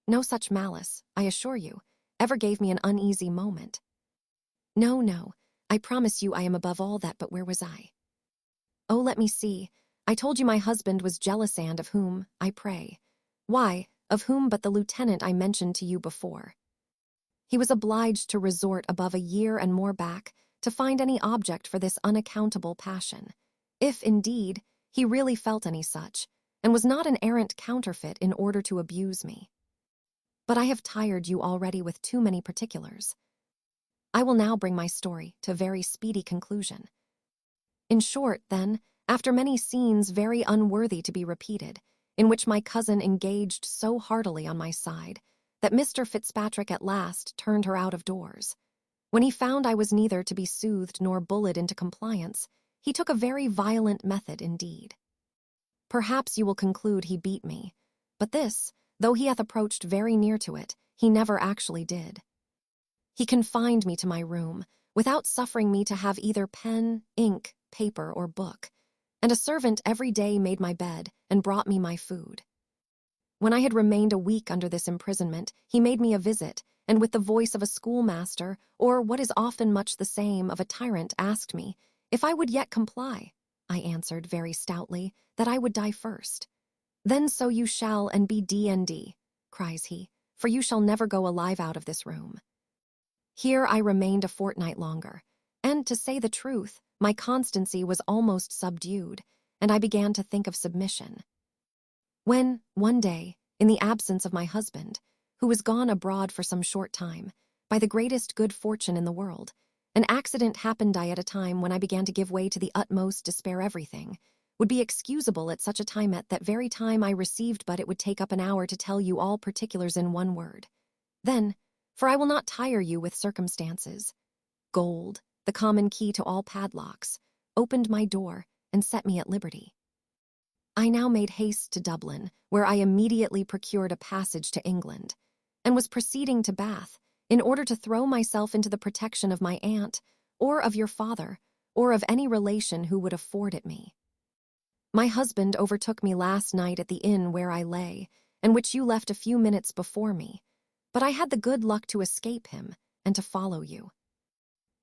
No such malice, I assure you, ever gave me an uneasy moment. No, no, I promise you I am above all that, but where was I? Oh, let me see. I told you my husband was jealous, and of whom, I pray? Why, of whom but the lieutenant I mentioned to you before. He was obliged to resort above a year and more back to find any object for this unaccountable passion, if, indeed, he really felt any such, and was not an arrant counterfeit in order to abuse me. But I have tired you already with too many particulars. I will now bring my story to a very speedy conclusion. In short, then, after many scenes very unworthy to be repeated, in which my cousin engaged so heartily on my side, that Mr. Fitzpatrick at last turned her out of doors. When he found I was neither to be soothed nor bullied into compliance, he took a very violent method indeed. Perhaps you will conclude he beat me, but this, though he hath approached very near to it, he never actually did. He confined me to my room, without suffering me to have either pen, ink, paper, or book, and a servant every day made my bed and brought me my food. When I had remained a week under this imprisonment, he made me a visit, and with the voice of a schoolmaster, or what is often much the same, of a tyrant, asked me, if I would yet comply. I answered very stoutly, that I would die first. Then so you shall, and be D&D, cries he, for you shall never go alive out of this room. Here I remained a fortnight longer, and, to say the truth, my constancy was almost subdued, and I began to think of submission. When, one day, in the absence of my husband, who was gone abroad for some short time, by the greatest good fortune in the world, an accident happened at a time when I began to give way to the utmost despair everything, would be excusable at such a time at that very time I received, but it would take up an hour to tell you all particulars in one word. Then, for I will not tire you with circumstances, gold, the common key to all padlocks, opened my door and set me at liberty. I now made haste to Dublin, where I immediately procured a passage to England, and was proceeding to Bath, in order to throw myself into the protection of my aunt, or of your father, or of any relation who would afford it me. My husband overtook me last night at the inn where I lay, and which you left a few minutes before me, but I had the good luck to escape him and to follow you.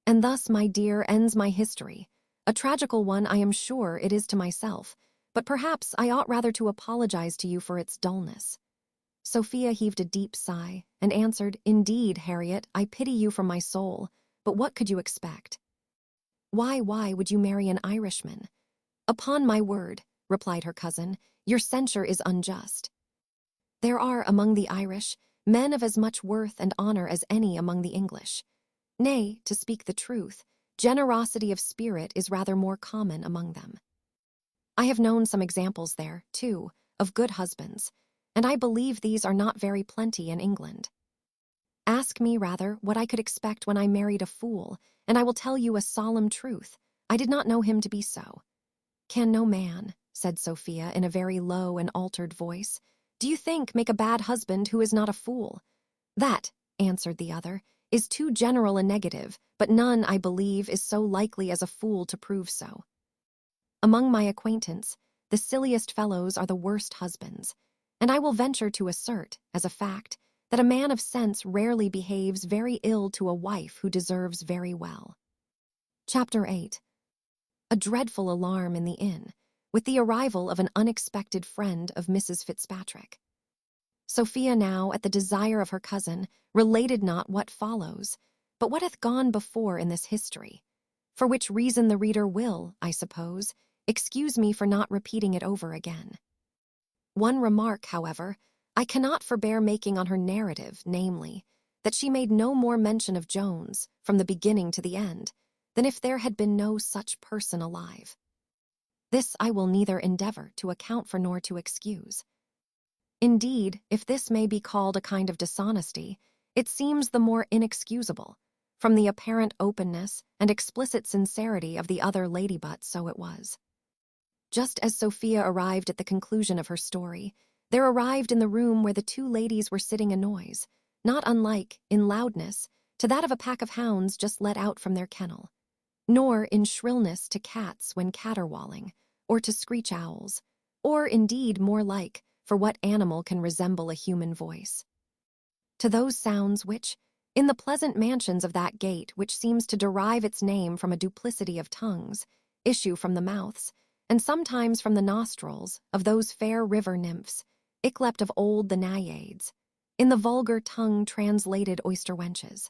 And thus, my dear, ends my history, a tragical one I am sure it is to myself, but perhaps I ought rather to apologize to you for its dullness. Sophia heaved a deep sigh and answered, Indeed, Harriet, I pity you from my soul, but what could you expect? Why would you marry an Irishman? Upon my word, replied her cousin, your censure is unjust. There are, among the Irish, men of as much worth and honor as any among the English. Nay, to speak the truth, generosity of spirit is rather more common among them. I have known some examples there, too, of good husbands, and I believe these are not very plenty in England. Ask me, rather, what I could expect when I married a fool, and I will tell you a solemn truth. I did not know him to be so. Can no man, said Sophia in a very low and altered voice, do you think, make a bad husband who is not a fool? That, answered the other, is too general a negative, but none, I believe, is so likely as a fool to prove so. Among my acquaintance, the silliest fellows are the worst husbands, and I will venture to assert, as a fact, that a man of sense rarely behaves very ill to a wife who deserves very well. Chapter 8. A dreadful alarm in the inn, with the arrival of an unexpected friend of Mrs. Fitzpatrick. Sophia now, at the desire of her cousin, related not what follows, but what hath gone before in this history, for which reason the reader will, I suppose, excuse me for not repeating it over again. One remark, however, I cannot forbear making on her narrative, namely, that she made no more mention of Jones, from the beginning to the end, than if there had been no such person alive. This I will neither endeavor to account for nor to excuse. Indeed, if this may be called a kind of dishonesty, it seems the more inexcusable, from the apparent openness and explicit sincerity of the other lady, but so it was. Just as Sophia arrived at the conclusion of her story, there arrived in the room where the two ladies were sitting a noise, not unlike, in loudness, to that of a pack of hounds just let out from their kennel, nor in shrillness to cats when caterwauling, or to screech owls, or indeed more like, for what animal can resemble a human voice? To those sounds which, in the pleasant mansions of that gate which seems to derive its name from a duplicity of tongues, issue from the mouths, and sometimes from the nostrils, of those fair river nymphs, yclept of old the naiades, in the vulgar tongue translated oyster wenches.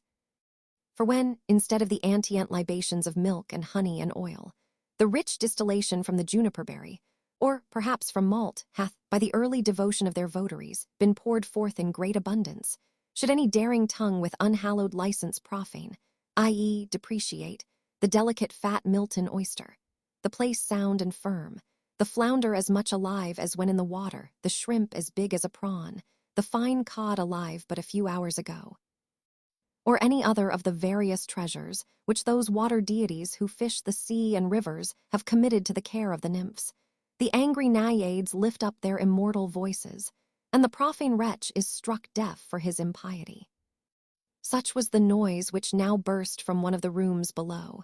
For when, instead of the antient libations of milk and honey and oil, the rich distillation from the juniper berry, or perhaps from malt, hath, by the early devotion of their votaries, been poured forth in great abundance, should any daring tongue with unhallowed license profane, i.e. depreciate, the delicate fat Milton oyster, the place sound and firm, the flounder as much alive as when in the water, the shrimp as big as a prawn, the fine cod alive but a few hours ago, or any other of the various treasures which those water deities who fish the sea and rivers have committed to the care of the nymphs, the angry naiades lift up their immortal voices, and the profane wretch is struck deaf for his impiety. Such was the noise which now burst from one of the rooms below,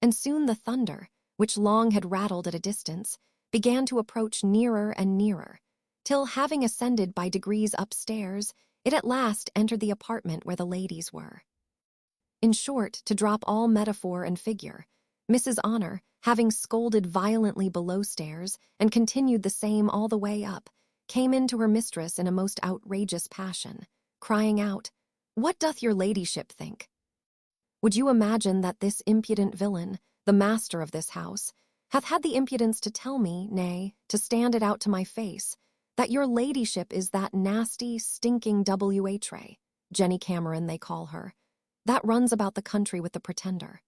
and soon the thunder, which long had rattled at a distance, began to approach nearer and nearer, till, having ascended by degrees upstairs, it at last entered the apartment where the ladies were. In short, to drop all metaphor and figure, Mrs. Honor, having scolded violently below stairs and continued the same all the way up, came in to her mistress in a most outrageous passion, crying out, "What doth your ladyship think? Would you imagine that this impudent villain, the master of this house, hath had the impudence to tell me, nay, to stand it out to my face, that your ladyship is that nasty, stinking W.H.A., Jenny Cameron they call her, that runs about the country with the Pretender?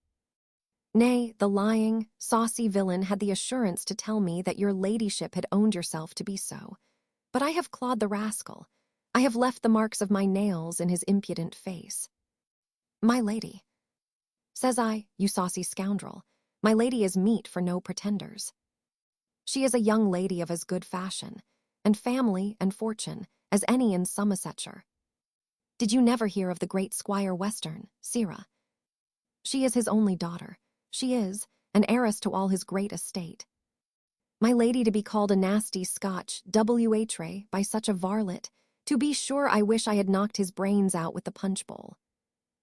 Nay, the lying, saucy villain had the assurance to tell me that your ladyship had owned yourself to be so. But I have clawed the rascal. I have left the marks of my nails in his impudent face. My lady, says I, you saucy scoundrel, my lady is meet for no pretenders. She is a young lady of as good fashion, and family and fortune, as any in Somersetshire. Did you never hear of the great Squire Western, Sirrah? She is his only daughter. She is an heiress to all his great estate. My lady to be called a nasty Scotch W.H.A. by such a varlet, to be sure I wish I had knocked his brains out with the punch bowl.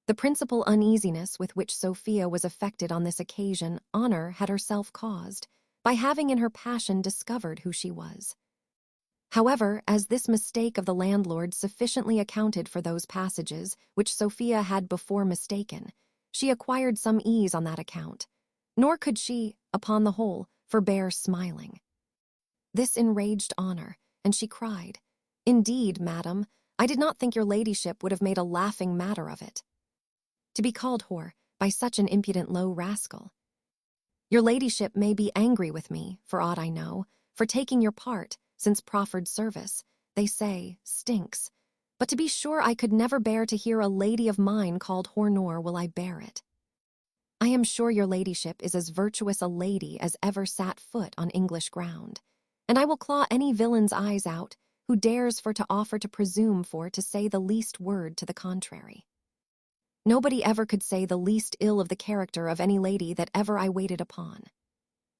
The principal uneasiness with which Sophia was affected on this occasion Honor had herself caused, by having in her passion discovered who she was. However, as this mistake of the landlord sufficiently accounted for those passages which Sophia had before mistaken, she acquired some ease on that account, nor could she, upon the whole, forbear smiling. This enraged Honor, and she cried, "Indeed, madam, I did not think your ladyship would have made a laughing matter of it. To be called whore by such an impudent low rascal. Your ladyship may be angry with me, for aught I know, for taking your part, since proffered service, they say, stinks. But to be sure I could never bear to hear a lady of mine called whore, nor will I bear it. I am sure your ladyship is as virtuous a lady as ever sat foot on English ground, and I will claw any villain's eyes out who dares for to offer to presume for to say the least word to the contrary. Nobody ever could say the least ill of the character of any lady that ever I waited upon.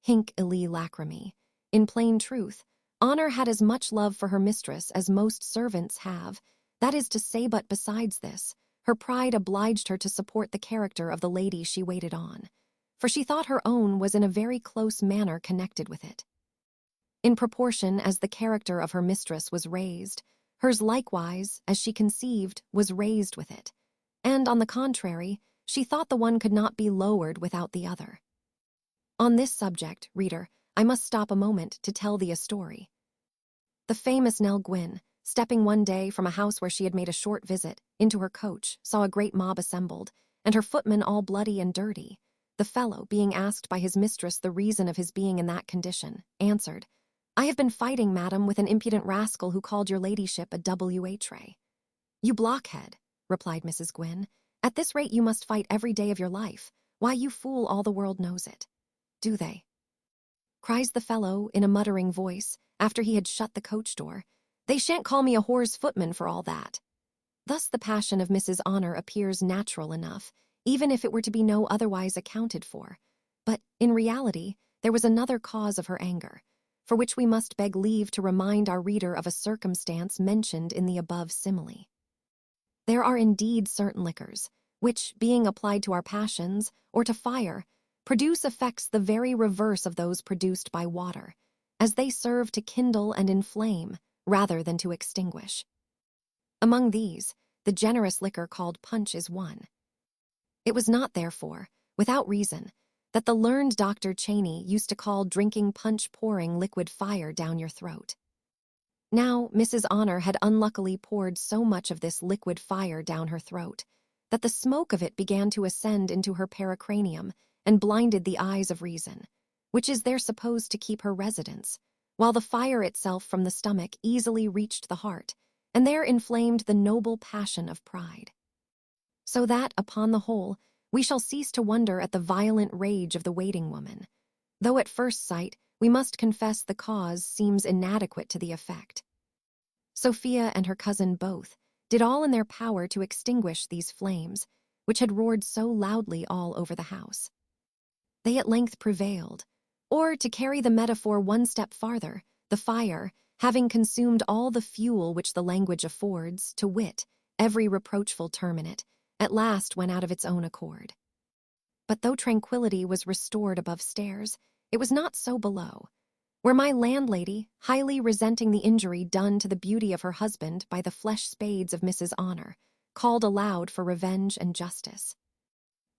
Hinc illi lacrimae. In plain truth, Honor had as much love for her mistress as most servants have, that is to say, but besides this, her pride obliged her to support the character of the lady she waited on, for she thought her own was in a very close manner connected with it. In proportion as the character of her mistress was raised, hers likewise, as she conceived, was raised with it, and, on the contrary, she thought the one could not be lowered without the other. On this subject, reader, I must stop a moment to tell thee a story. The famous Nell Gwynn, stepping one day from a house where she had made a short visit, into her coach, saw a great mob assembled, and her footman all bloody and dirty. The fellow, being asked by his mistress the reason of his being in that condition, answered, "I have been fighting, madam, with an impudent rascal who called your ladyship a W.H.ray." "You blockhead," replied Mrs. Gwynn. "At this rate you must fight every day of your life. Why, you fool, all the world knows it." "Do they?" cries the fellow in a muttering voice, after he had shut the coach door. "They shan't call me a whore's footman for all that." Thus the passion of Mrs. Honor appears natural enough, even if it were to be no otherwise accounted for. But, in reality, there was another cause of her anger, for which we must beg leave to remind our reader of a circumstance mentioned in the above simile. There are indeed certain liquors, which, being applied to our passions, or to fire, produce effects the very reverse of those produced by water, as they serve to kindle and inflame, rather than to extinguish. Among these, the generous liquor called punch is one. It was not, therefore, without reason, that the learned Dr. Cheney used to call drinking punch pouring liquid fire down your throat. Now, Mrs. Honor had unluckily poured so much of this liquid fire down her throat that the smoke of it began to ascend into her pericranium and blinded the eyes of reason, which is there supposed to keep her residence, while the fire itself from the stomach easily reached the heart, and there inflamed the noble passion of pride. So that, upon the whole, we shall cease to wonder at the violent rage of the waiting woman, though at first sight we must confess the cause seems inadequate to the effect. Sophia and her cousin both did all in their power to extinguish these flames, which had roared so loudly all over the house. They at length prevailed, or, to carry the metaphor one step farther, the fire, having consumed all the fuel which the language affords, to wit, every reproachful term in it, at last went out of its own accord. But though tranquillity was restored above stairs, it was not so below, where my landlady, highly resenting the injury done to the beauty of her husband by the flesh spades of Mrs. Honor, called aloud for revenge and justice.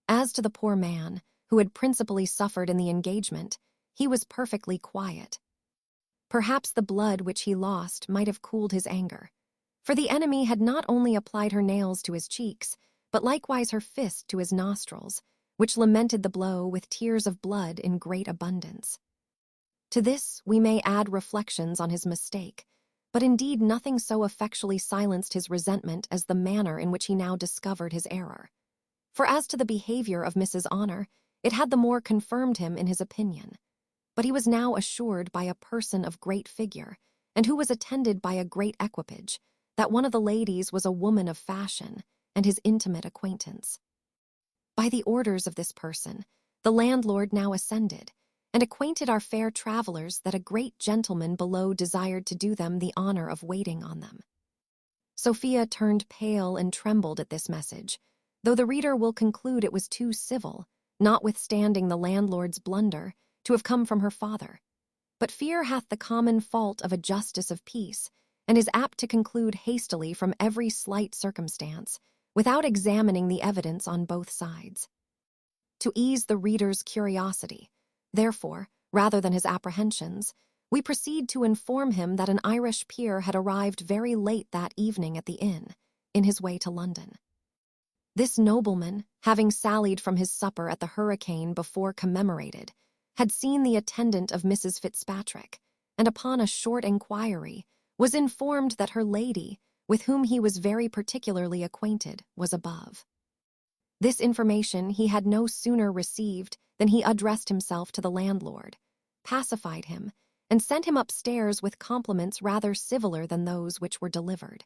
As to the poor man, who had principally suffered in the engagement, he was perfectly quiet. Perhaps the blood which he lost might have cooled his anger, for the enemy had not only applied her nails to his cheeks, but likewise her fist to his nostrils, which lamented the blow with tears of blood in great abundance. To this we may add reflections on his mistake, but indeed nothing so effectually silenced his resentment as the manner in which he now discovered his error. For as to the behavior of Mrs. Honor, it had the more confirmed him in his opinion. But he was now assured by a person of great figure, and who was attended by a great equipage, that one of the ladies was a woman of fashion, and his intimate acquaintance. By the orders of this person, the landlord now ascended, and acquainted our fair travelers that a great gentleman below desired to do them the honor of waiting on them. Sophia turned pale and trembled at this message, though the reader will conclude it was too civil, notwithstanding the landlord's blunder, to have come from her father. But fear hath the common fault of a justice of peace, and is apt to conclude hastily from every slight circumstance, without examining the evidence on both sides. To ease the reader's curiosity, therefore, rather than his apprehensions, we proceed to inform him that an Irish peer had arrived very late that evening at the inn, in his way to London. This nobleman, having sallied from his supper at the Hurricane before commemorated, had seen the attendant of Mrs. Fitzpatrick, and upon a short inquiry, was informed that her lady, with whom he was very particularly acquainted, was above. This information he had no sooner received than he addressed himself to the landlord, pacified him, and sent him upstairs with compliments rather civiller than those which were delivered.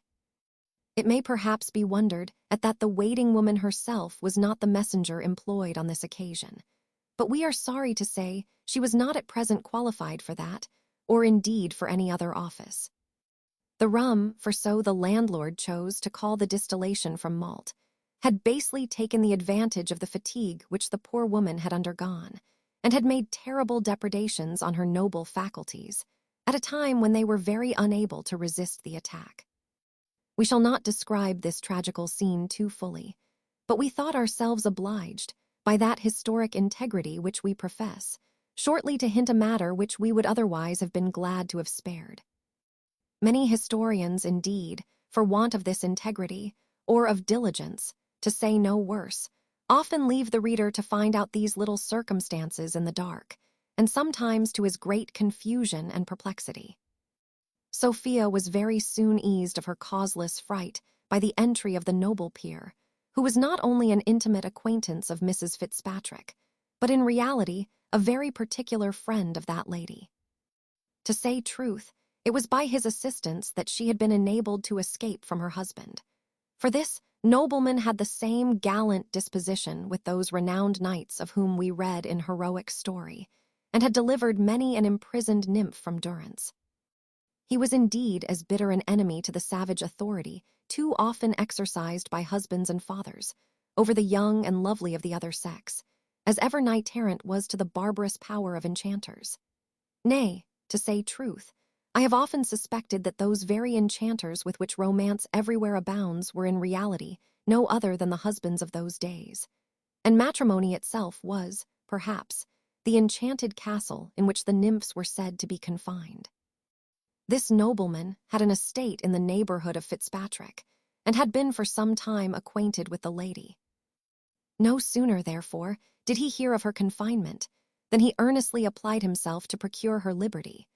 It may perhaps be wondered at that the waiting woman herself was not the messenger employed on this occasion, but we are sorry to say she was not at present qualified for that, or indeed for any other office. The rum, for so the landlord chose to call the distillation from malt, had basely taken the advantage of the fatigue which the poor woman had undergone, and had made terrible depredations on her noble faculties, at a time when they were very unable to resist the attack. We shall not describe this tragical scene too fully, but we thought ourselves obliged, by that historic integrity which we profess, shortly to hint a matter which we would otherwise have been glad to have spared. Many historians, indeed, for want of this integrity, or of diligence, to say no worse, often leave the reader to find out these little circumstances in the dark, and sometimes to his great confusion and perplexity. Sophia was very soon eased of her causeless fright by the entry of the noble peer, who was not only an intimate acquaintance of Mrs. Fitzpatrick, but in reality a very particular friend of that lady. To say truth, it was by his assistance that she had been enabled to escape from her husband. For this nobleman had the same gallant disposition with those renowned knights of whom we read in heroic story, and had delivered many an imprisoned nymph from durance. He was indeed as bitter an enemy to the savage authority, too often exercised by husbands and fathers, over the young and lovely of the other sex, as ever knight-errant was to the barbarous power of enchanters. Nay, to say truth, I have often suspected that those very enchanters with which romance everywhere abounds were in reality no other than the husbands of those days. And matrimony itself was, perhaps, the enchanted castle in which the nymphs were said to be confined. This nobleman had an estate in the neighborhood of Fitzpatrick, and had been for some time acquainted with the lady. No sooner, therefore, did he hear of her confinement, than he earnestly applied himself to procure her liberty,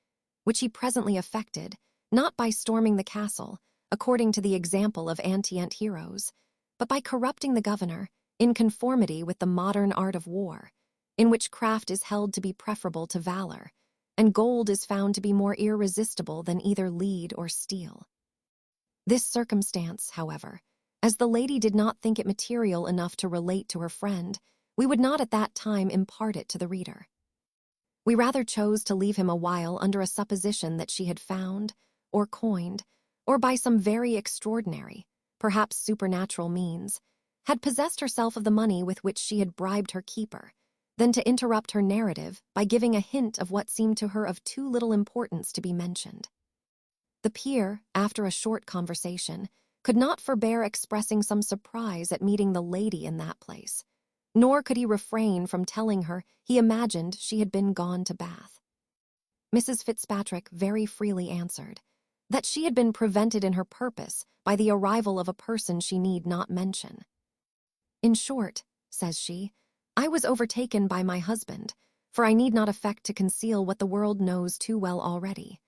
which he presently effected, not by storming the castle, according to the example of antient heroes, but by corrupting the governor, in conformity with the modern art of war, in which craft is held to be preferable to valor, and gold is found to be more irresistible than either lead or steel. This circumstance, however, as the lady did not think it material enough to relate to her friend, we would not at that time impart it to the reader. We rather chose to leave him a while under a supposition that she had found, or coined, or by some very extraordinary, perhaps supernatural means, had possessed herself of the money with which she had bribed her keeper, than to interrupt her narrative by giving a hint of what seemed to her of too little importance to be mentioned. The peer, after a short conversation, could not forbear expressing some surprise at meeting the lady in that place, nor could he refrain from telling her he imagined she had been gone to Bath. Mrs. Fitzpatrick very freely answered that she had been prevented in her purpose by the arrival of a person she need not mention. In short, says she, I was overtaken by my husband, for I need not affect to conceal what the world knows too well already.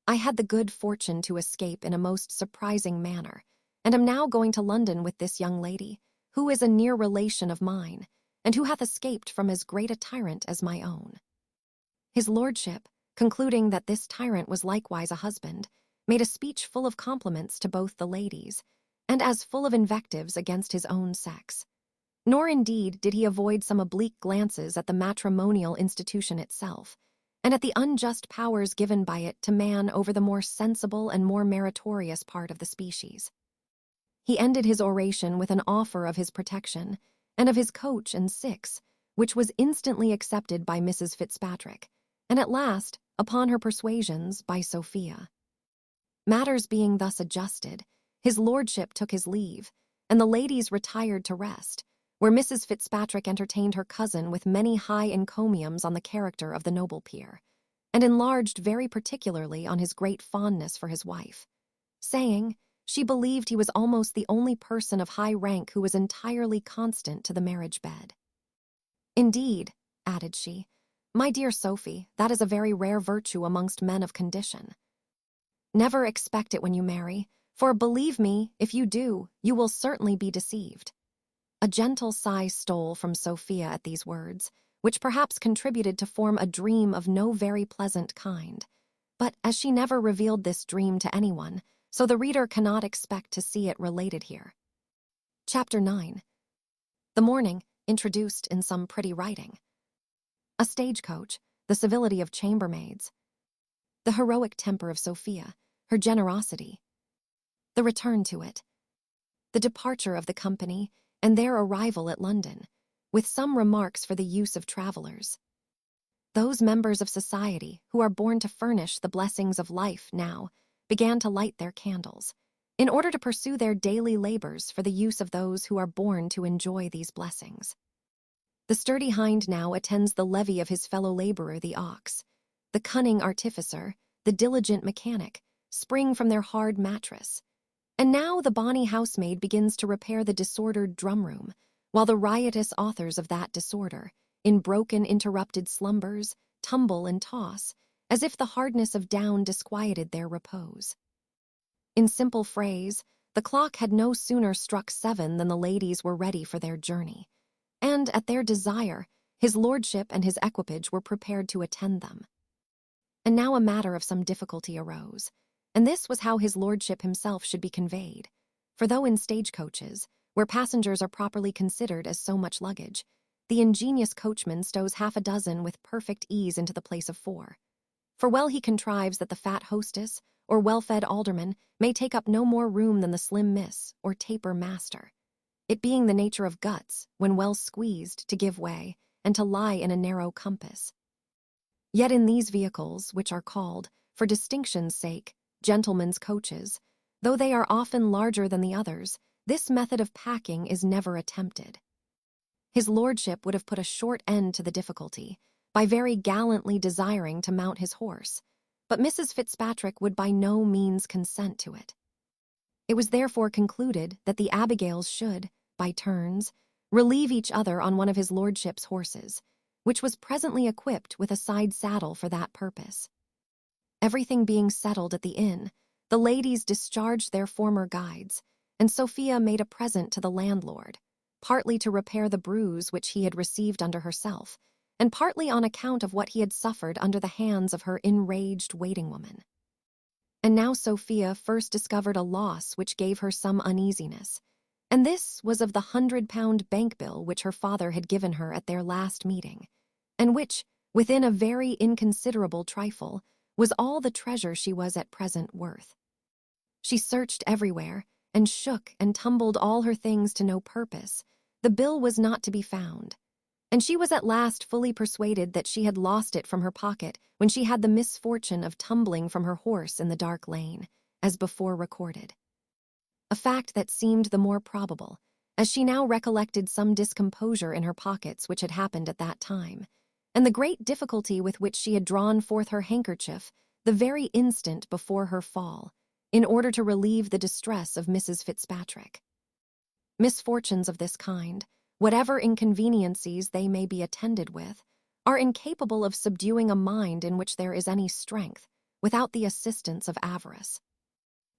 I had the good fortune to escape in a most surprising manner, and am now going to London with this young lady, who is a near relation of mine, and who hath escaped from as great a tyrant as my own. His lordship, concluding that this tyrant was likewise a husband, made a speech full of compliments to both the ladies, and as full of invectives against his own sex. Nor indeed did he avoid some oblique glances at the matrimonial institution itself, and at the unjust powers given by it to man over the more sensible and more meritorious part of the species. He ended his oration with an offer of his protection, and of his coach and six, which was instantly accepted by Mrs. Fitzpatrick, and at last, upon her persuasions, by Sophia. Matters being thus adjusted, his lordship took his leave, and the ladies retired to rest, where Mrs. Fitzpatrick entertained her cousin with many high encomiums on the character of the noble peer, and enlarged very particularly on his great fondness for his wife, saying she believed he was almost the only person of high rank who was entirely constant to the marriage bed. Indeed, added she, my dear Sophie, that is a very rare virtue amongst men of condition. Never expect it when you marry, for believe me, if you do, you will certainly be deceived. A gentle sigh stole from Sophia at these words, which perhaps contributed to form a dream of no very pleasant kind. But as she never revealed this dream to anyone, so the reader cannot expect to see it related here. Chapter 9. The morning, introduced in some pretty writing. A stagecoach, the civility of chambermaids. The heroic temper of Sophia, her generosity. The return to it. The departure of the company, and their arrival at London, with some remarks for the use of travelers. Those members of society who are born to furnish the blessings of life now began to light their candles, in order to pursue their daily labors for the use of those who are born to enjoy these blessings. The sturdy hind now attends the levee of his fellow laborer the ox, the cunning artificer, the diligent mechanic, spring from their hard mattress. And now the bonny housemaid begins to repair the disordered drumroom, while the riotous authors of that disorder, in broken, interrupted slumbers, tumble and toss, as if the hardness of down disquieted their repose. In simple phrase, the clock had no sooner struck 7 than the ladies were ready for their journey, and, at their desire, his lordship and his equipage were prepared to attend them. And now a matter of some difficulty arose, and this was how his lordship himself should be conveyed. For though in stagecoaches, where passengers are properly considered as so much luggage, the ingenious coachman stows half a dozen with perfect ease into the place of 4. For well he contrives that the fat hostess or well-fed alderman may take up no more room than the slim miss or taper master, it being the nature of guts, when well squeezed, to give way and to lie in a narrow compass. Yet in these vehicles, which are called, for distinction's sake, gentlemen's coaches, though they are often larger than the others, this method of packing is never attempted. His lordship would have put a short end to the difficulty by very gallantly desiring to mount his horse, but Mrs. Fitzpatrick would by no means consent to it. It was therefore concluded that the Abigails should, by turns, relieve each other on one of his lordship's horses, which was presently equipped with a side saddle for that purpose. Everything being settled at the inn, the ladies discharged their former guides, and Sophia made a present to the landlord, partly to repair the bruise which he had received under herself, and partly on account of what he had suffered under the hands of her enraged waiting-woman. And now Sophia first discovered a loss which gave her some uneasiness, and this was of the £100 bank bill which her father had given her at their last meeting, and which, within a very inconsiderable trifle, was all the treasure she was at present worth. She searched everywhere, and shook and tumbled all her things to no purpose. The bill was not to be found, and she was at last fully persuaded that she had lost it from her pocket when she had the misfortune of tumbling from her horse in the dark lane, as before recorded. A fact that seemed the more probable, as she now recollected some discomposure in her pockets which had happened at that time, and the great difficulty with which she had drawn forth her handkerchief the very instant before her fall, in order to relieve the distress of Mrs. Fitzpatrick. Misfortunes of this kind, whatever inconveniencies they may be attended with, are incapable of subduing a mind in which there is any strength, without the assistance of avarice.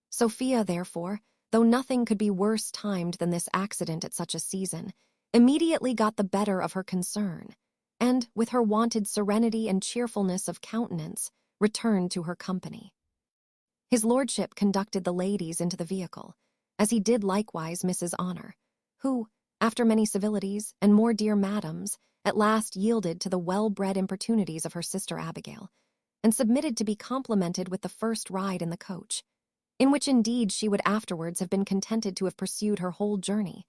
Sophia, therefore, though nothing could be worse timed than this accident at such a season, immediately got the better of her concern, and, with her wonted serenity and cheerfulness of countenance, returned to her company. His lordship conducted the ladies into the vehicle, as he did likewise Mrs. Honor, who, after many civilities and more dear madams, at last yielded to the well-bred importunities of her sister Abigail, and submitted to be complimented with the first ride in the coach, in which indeed she would afterwards have been contented to have pursued her whole journey,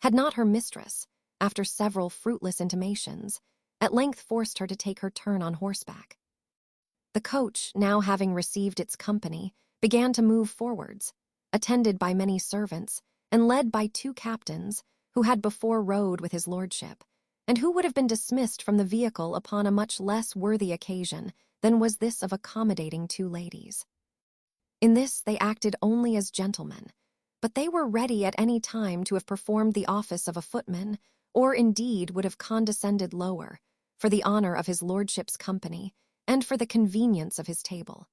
had not her mistress, after several fruitless intimations, at length forced her to take her turn on horseback. The coach, now having received its company, began to move forwards, attended by many servants, and led by 2 captains, who had before rode with his lordship, and who would have been dismissed from the vehicle upon a much less worthy occasion than was this of accommodating 2 ladies. In this they acted only as gentlemen, but they were ready at any time to have performed the office of a footman, or indeed would have condescended lower, for the honor of his lordship's company, and for the convenience of his table.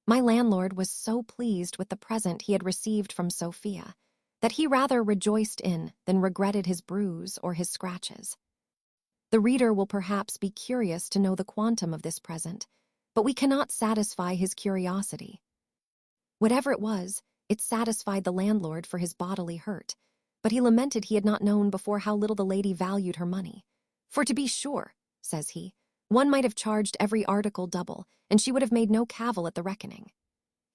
My landlord was so pleased with the present he had received from Sophia, that he rather rejoiced in than regretted his bruise or his scratches. The reader will perhaps be curious to know the quantum of this present, but we cannot satisfy his curiosity. Whatever it was, it satisfied the landlord for his bodily hurt, but he lamented he had not known before how little the lady valued her money. For to be sure, says he, one might have charged every article double, and she would have made no cavil at the reckoning.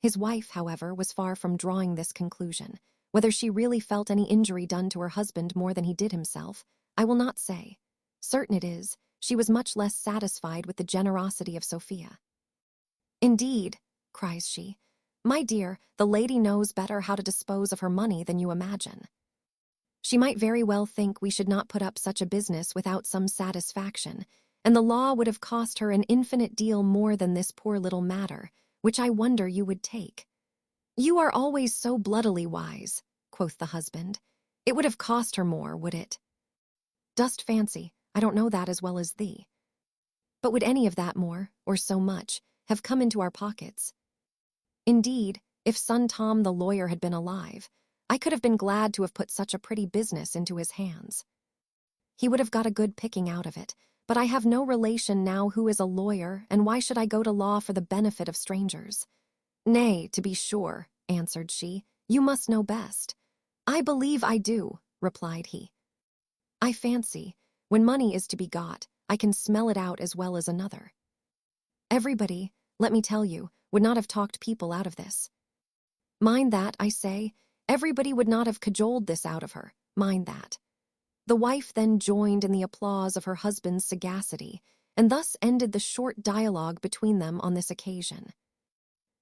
His wife, however, was far from drawing this conclusion. Whether she really felt any injury done to her husband more than he did himself, I will not say. Certain it is, she was much less satisfied with the generosity of Sophia. "Indeed," cries she, "my dear, the lady knows better how to dispose of her money than you imagine. She might very well think we should not put up such a business without some satisfaction, and the law would have cost her an infinite deal more than this poor little matter, which I wonder you would take." "You are always so bloodily wise," quoth the husband. "It would have cost her more, would it?" "Dost fancy, I don't know that as well as thee. But would any of that more, or so much, have come into our pockets? Indeed, if son Tom the lawyer had been alive, I could have been glad to have put such a pretty business into his hands. He would have got a good picking out of it, but I have no relation now who is a lawyer, and why should I go to law for the benefit of strangers?" "Nay, to be sure," answered she, "you must know best." "I believe I do," replied he. "I fancy, when money is to be got, I can smell it out as well as another. Everybody, let me tell you, would not have talked people out of this. Mind that, I say, everybody would not have cajoled this out of her, mind that." The wife then joined in the applause of her husband's sagacity, and thus ended the short dialogue between them on this occasion.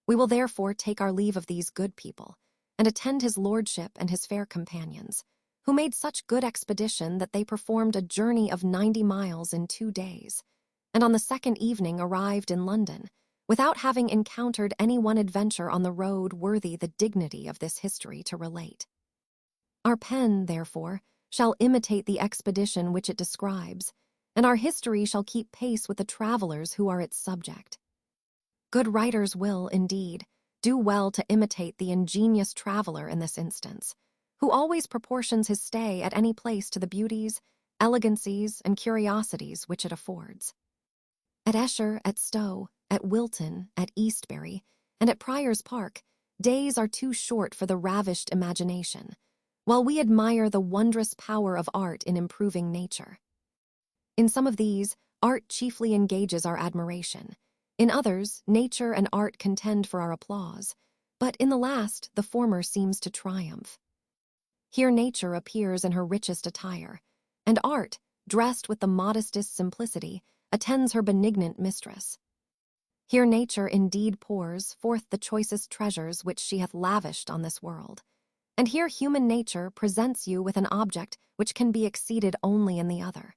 We will therefore take our leave of these good people, and attend his lordship and his fair companions, who made such good expedition that they performed a journey of 90 miles in 2 days, and on the second evening arrived in London, without having encountered any one adventure on the road worthy the dignity of this history to relate. Our pen, therefore, shall imitate the expedition which it describes, and our history shall keep pace with the travelers who are its subject. Good writers will, indeed, do well to imitate the ingenious traveler in this instance, who always proportions his stay at any place to the beauties, elegancies, and curiosities which it affords. At Esher, at Stowe, at Wilton, at Eastbury, and at Prior's Park, days are too short for the ravished imagination, while we admire the wondrous power of art in improving nature. In some of these, art chiefly engages our admiration. In others, nature and art contend for our applause, but in the last, the former seems to triumph. Here nature appears in her richest attire, and art, dressed with the modestest simplicity, attends her benignant mistress. Here nature indeed pours forth the choicest treasures which she hath lavished on this world, and here human nature presents you with an object which can be exceeded only in the other.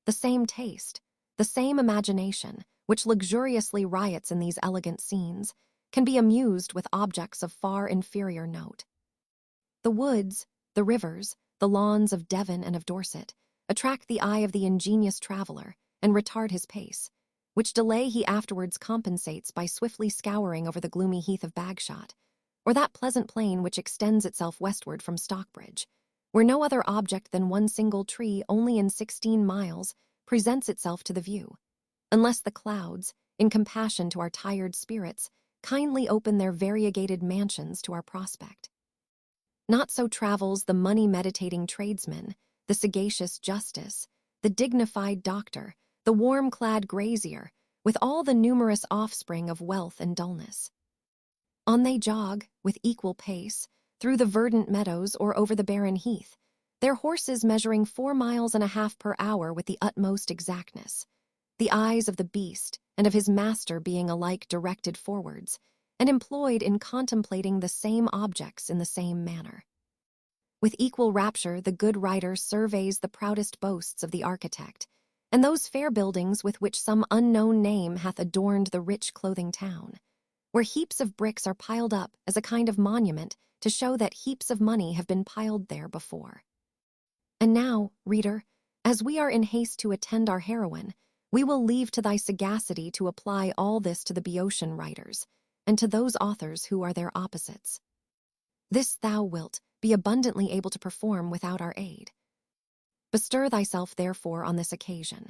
The same taste, the same imagination, which luxuriously riots in these elegant scenes, can be amused with objects of far inferior note. The woods, the rivers, the lawns of Devon and of Dorset attract the eye of the ingenious traveler and retard his pace, which delay he afterwards compensates by swiftly scouring over the gloomy heath of Bagshot, or that pleasant plain which extends itself westward from Stockbridge, where no other object than one single tree only in 16 miles presents itself to the view, unless the clouds, in compassion to our tired spirits, kindly open their variegated mansions to our prospect. Not so travels the money-meditating tradesman, the sagacious justice, the dignified doctor, the warm-clad grazier, with all the numerous offspring of wealth and dullness. On they jog, with equal pace, through the verdant meadows or over the barren heath, their horses measuring 4 miles and a half per hour with the utmost exactness, the eyes of the beast and of his master being alike directed forwards, and employed in contemplating the same objects in the same manner. With equal rapture the good writer surveys the proudest boasts of the architect, and those fair buildings with which some unknown name hath adorned the rich clothing town, where heaps of bricks are piled up as a kind of monument to show that heaps of money have been piled there before. And now, reader, as we are in haste to attend our heroine, we will leave to thy sagacity to apply all this to the Boeotian writers, and to those authors who are their opposites. This thou wilt be abundantly able to perform without our aid. Bestir thyself therefore on this occasion,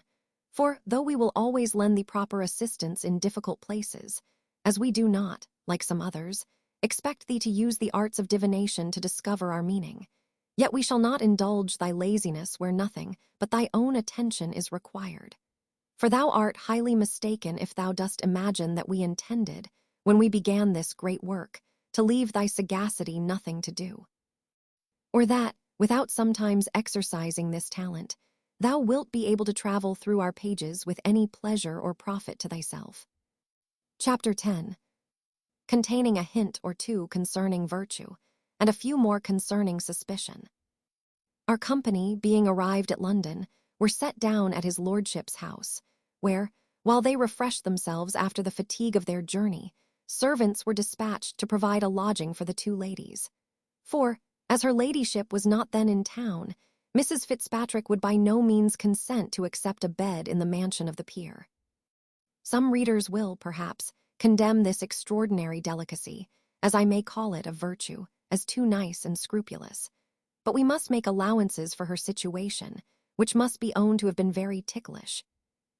for though we will always lend thee proper assistance in difficult places, as we do not, like some others, expect thee to use the arts of divination to discover our meaning, yet we shall not indulge thy laziness where nothing but thy own attention is required. For thou art highly mistaken if thou dost imagine that we intended, when we began this great work, to leave thy sagacity nothing to do. Or that, without sometimes exercising this talent, thou wilt be able to travel through our pages with any pleasure or profit to thyself. Chapter 10, containing a hint or two concerning virtue, and a few more concerning suspicion. Our company, being arrived at London, were set down at his lordship's house, where, while they refreshed themselves after the fatigue of their journey, servants were dispatched to provide a lodging for the two ladies. For, as her ladyship was not then in town, Mrs. Fitzpatrick would by no means consent to accept a bed in the mansion of the peer. Some readers will, perhaps, condemn this extraordinary delicacy, as I may call it, of virtue, as too nice and scrupulous. But we must make allowances for her situation, which must be owned to have been very ticklish.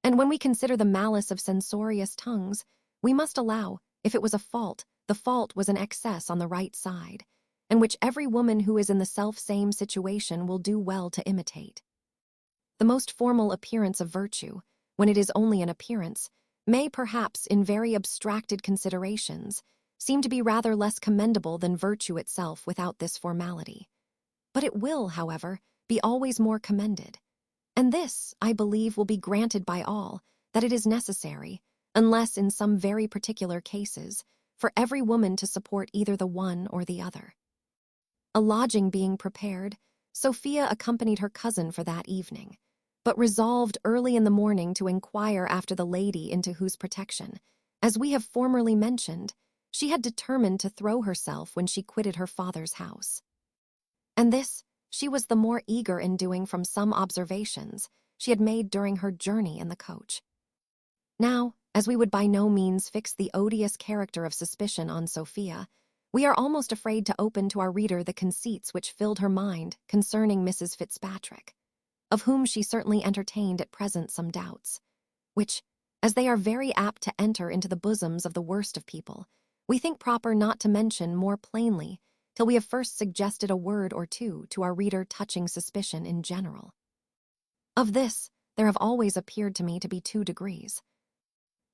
And when we consider the malice of censorious tongues, we must allow, if it was a fault, the fault was an excess on the right side, and which every woman who is in the self-same situation will do well to imitate. The most formal appearance of virtue, when it is only an appearance, may perhaps, in very abstracted considerations, seem to be rather less commendable than virtue itself without this formality. But it will, however, be always more commended. And this, I believe, will be granted by all, that it is necessary, unless in some very particular cases, for every woman to support either the one or the other. A lodging being prepared, Sophia accompanied her cousin for that evening, but resolved early in the morning to inquire after the lady into whose protection, as we have formerly mentioned, she had determined to throw herself when she quitted her father's house. And this she was the more eager in doing from some observations she had made during her journey in the coach. Now, as we would by no means fix the odious character of suspicion on Sophia, we are almost afraid to open to our reader the conceits which filled her mind concerning Mrs. Fitzpatrick, of whom she certainly entertained at present some doubts, which, as they are very apt to enter into the bosoms of the worst of people, we think proper not to mention more plainly till we have first suggested a word or two to our reader touching suspicion in general. Of this, there have always appeared to me to be 2 degrees.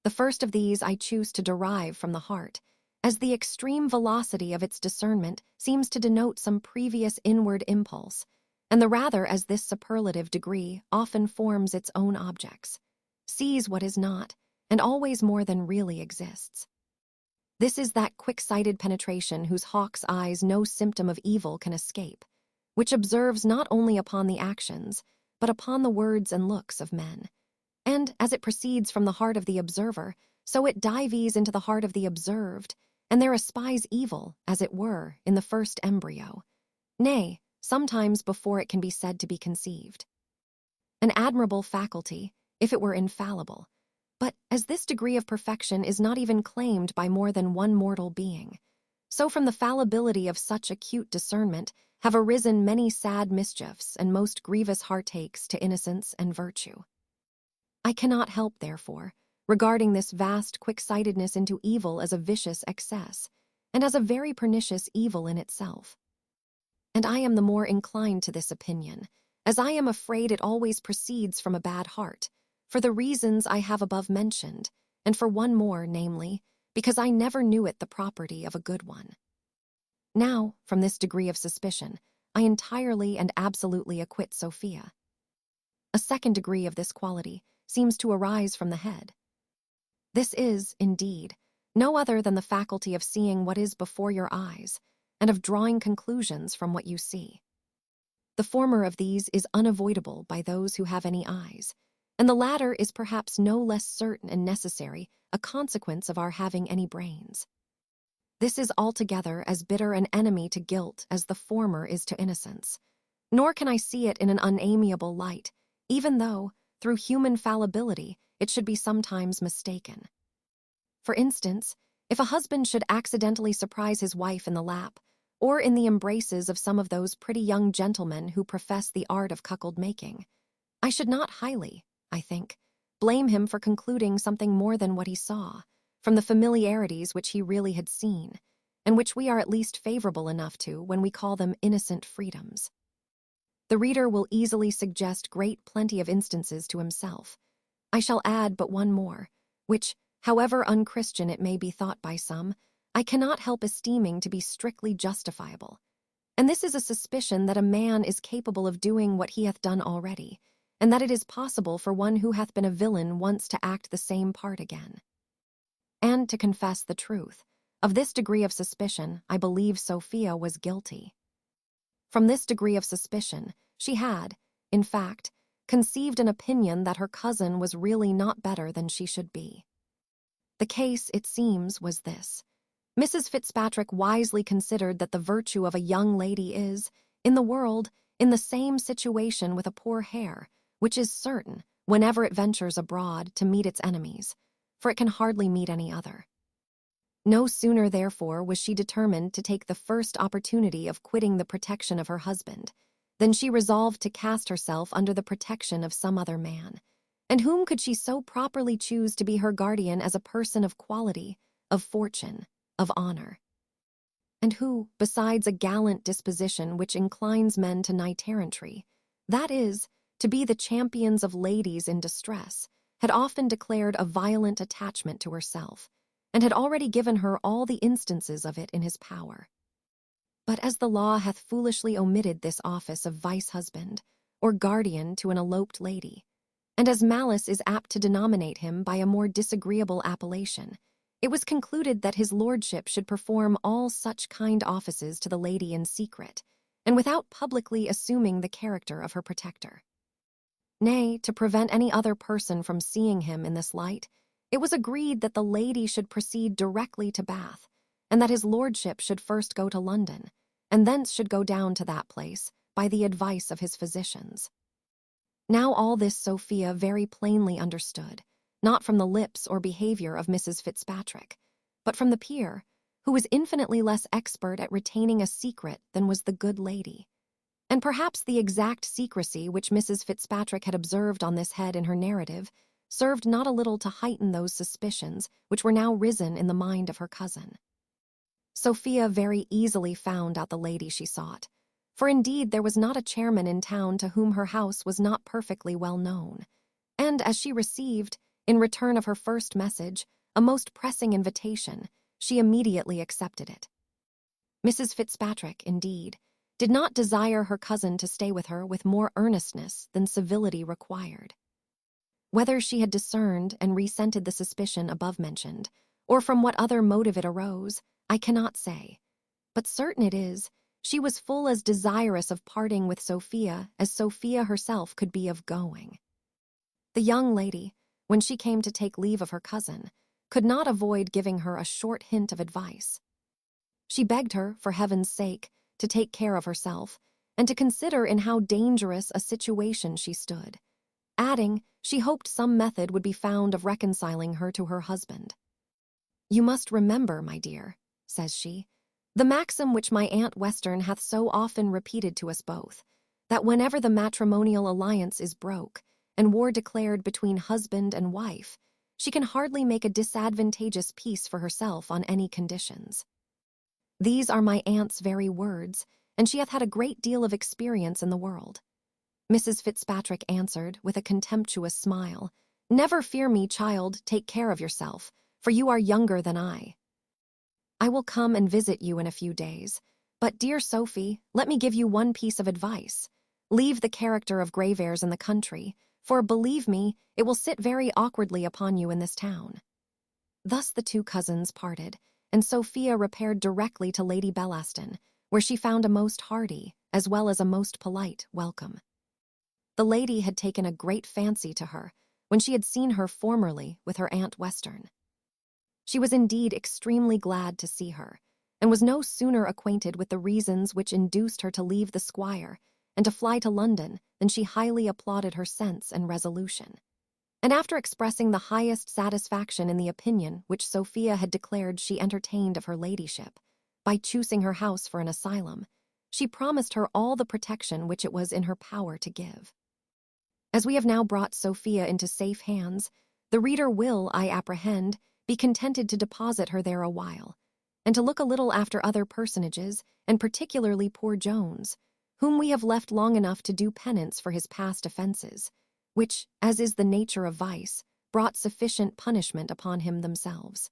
The first of these I choose to derive from the heart, as the extreme velocity of its discernment seems to denote some previous inward impulse, and the rather as this superlative degree often forms its own objects, sees what is not, and always more than really exists. This is that quick-sighted penetration whose hawk's eyes no symptom of evil can escape, which observes not only upon the actions, but upon the words and looks of men. And as it proceeds from the heart of the observer, so it dives into the heart of the observed, and there espies evil, as it were, in the first embryo, nay, sometimes before it can be said to be conceived. An admirable faculty, if it were infallible, but as this degree of perfection is not even claimed by more than one mortal being, so from the fallibility of such acute discernment have arisen many sad mischiefs and most grievous heartaches to innocence and virtue. I cannot help, therefore, regarding this vast quick-sightedness into evil as a vicious excess, and as a very pernicious evil in itself. And I am the more inclined to this opinion, as I am afraid it always proceeds from a bad heart, for the reasons I have above mentioned, and for one more, namely, because I never knew it the property of a good one. Now, from this degree of suspicion, I entirely and absolutely acquit Sophia. A second degree of this quality seems to arise from the head. This is, indeed, no other than the faculty of seeing what is before your eyes, and of drawing conclusions from what you see. The former of these is unavoidable by those who have any eyes, and the latter is perhaps no less certain and necessary a consequence of our having any brains. This is altogether as bitter an enemy to guilt as the former is to innocence, nor can I see it in an unamiable light, even though, through human fallibility, it should be sometimes mistaken. For instance, if a husband should accidentally surprise his wife in the lap, or in the embraces of some of those pretty young gentlemen who profess the art of cuckold-making, I should not highly, I think, blame him for concluding something more than what he saw, from the familiarities which he really had seen, and which we are at least favorable enough to when we call them innocent freedoms. The reader will easily suggest great plenty of instances to himself. I shall add but one more, which, however unchristian it may be thought by some, I cannot help esteeming to be strictly justifiable. And this is a suspicion that a man is capable of doing what he hath done already, and that it is possible for one who hath been a villain once to act the same part again. And, to confess the truth, of this degree of suspicion I believe Sophia was guilty. From this degree of suspicion, she had, in fact, conceived an opinion that her cousin was really not better than she should be. The case, it seems, was this. Mrs. Fitzpatrick wisely considered that the virtue of a young lady is, in the world, in the same situation with a poor hare, which is certain, whenever it ventures abroad, to meet its enemies, for it can hardly meet any other. No sooner, therefore, was she determined to take the first opportunity of quitting the protection of her husband, than she resolved to cast herself under the protection of some other man. And whom could she so properly choose to be her guardian as a person of quality, of fortune, of honor? And who, besides a gallant disposition which inclines men to knight-errantry, that is, to be the champions of ladies in distress, had often declared a violent attachment to herself, and had already given her all the instances of it in his power. But as the law hath foolishly omitted this office of vice-husband, or guardian to an eloped lady, and as malice is apt to denominate him by a more disagreeable appellation, it was concluded that his lordship should perform all such kind offices to the lady in secret, and without publicly assuming the character of her protector. Nay, to prevent any other person from seeing him in this light, it was agreed that the lady should proceed directly to Bath, and that his lordship should first go to London, and thence should go down to that place, by the advice of his physicians. Now all this Sophia very plainly understood, not from the lips or behavior of Mrs. Fitzpatrick, but from the peer, who was infinitely less expert at retaining a secret than was the good lady. And perhaps the exact secrecy which Mrs. Fitzpatrick had observed on this head in her narrative served not a little to heighten those suspicions which were now risen in the mind of her cousin. Sophia very easily found out the lady she sought, for indeed there was not a chairman in town to whom her house was not perfectly well known, and as she received, in return of her first message, a most pressing invitation, she immediately accepted it. Mrs. Fitzpatrick, indeed, did not desire her cousin to stay with her with more earnestness than civility required. Whether she had discerned and resented the suspicion above mentioned, or from what other motive it arose, I cannot say, but certain it is, she was full as desirous of parting with Sophia as Sophia herself could be of going. The young lady, when she came to take leave of her cousin, could not avoid giving her a short hint of advice. She begged her, for heaven's sake, to take care of herself, and to consider in how dangerous a situation she stood, adding she hoped some method would be found of reconciling her to her husband. "You must remember, my dear," says she, "the maxim which my Aunt Western hath so often repeated to us both, that whenever the matrimonial alliance is broke, and war declared between husband and wife, she can hardly make a disadvantageous peace for herself on any conditions. These are my aunt's very words, and she hath had a great deal of experience in the world." Mrs. Fitzpatrick answered, with a contemptuous smile, "Never fear me, child, take care of yourself, for you are younger than I. I will come and visit you in a few days, but, dear Sophie, let me give you one piece of advice. Leave the character of Graveairs in the country, for, believe me, it will sit very awkwardly upon you in this town." Thus the two cousins parted, and Sophia repaired directly to Lady Bellaston, where she found a most hearty, as well as a most polite, welcome. The lady had taken a great fancy to her when she had seen her formerly with her Aunt Western. She was indeed extremely glad to see her, and was no sooner acquainted with the reasons which induced her to leave the squire and to fly to London than she highly applauded her sense and resolution. And after expressing the highest satisfaction in the opinion which Sophia had declared she entertained of her ladyship, by choosing her house for an asylum, she promised her all the protection which it was in her power to give. As we have now brought Sophia into safe hands, the reader will, I apprehend, be contented to deposit her there a while, and to look a little after other personages, and particularly poor Jones, whom we have left long enough to do penance for his past offences, which, as is the nature of vice, brought sufficient punishment upon him themselves.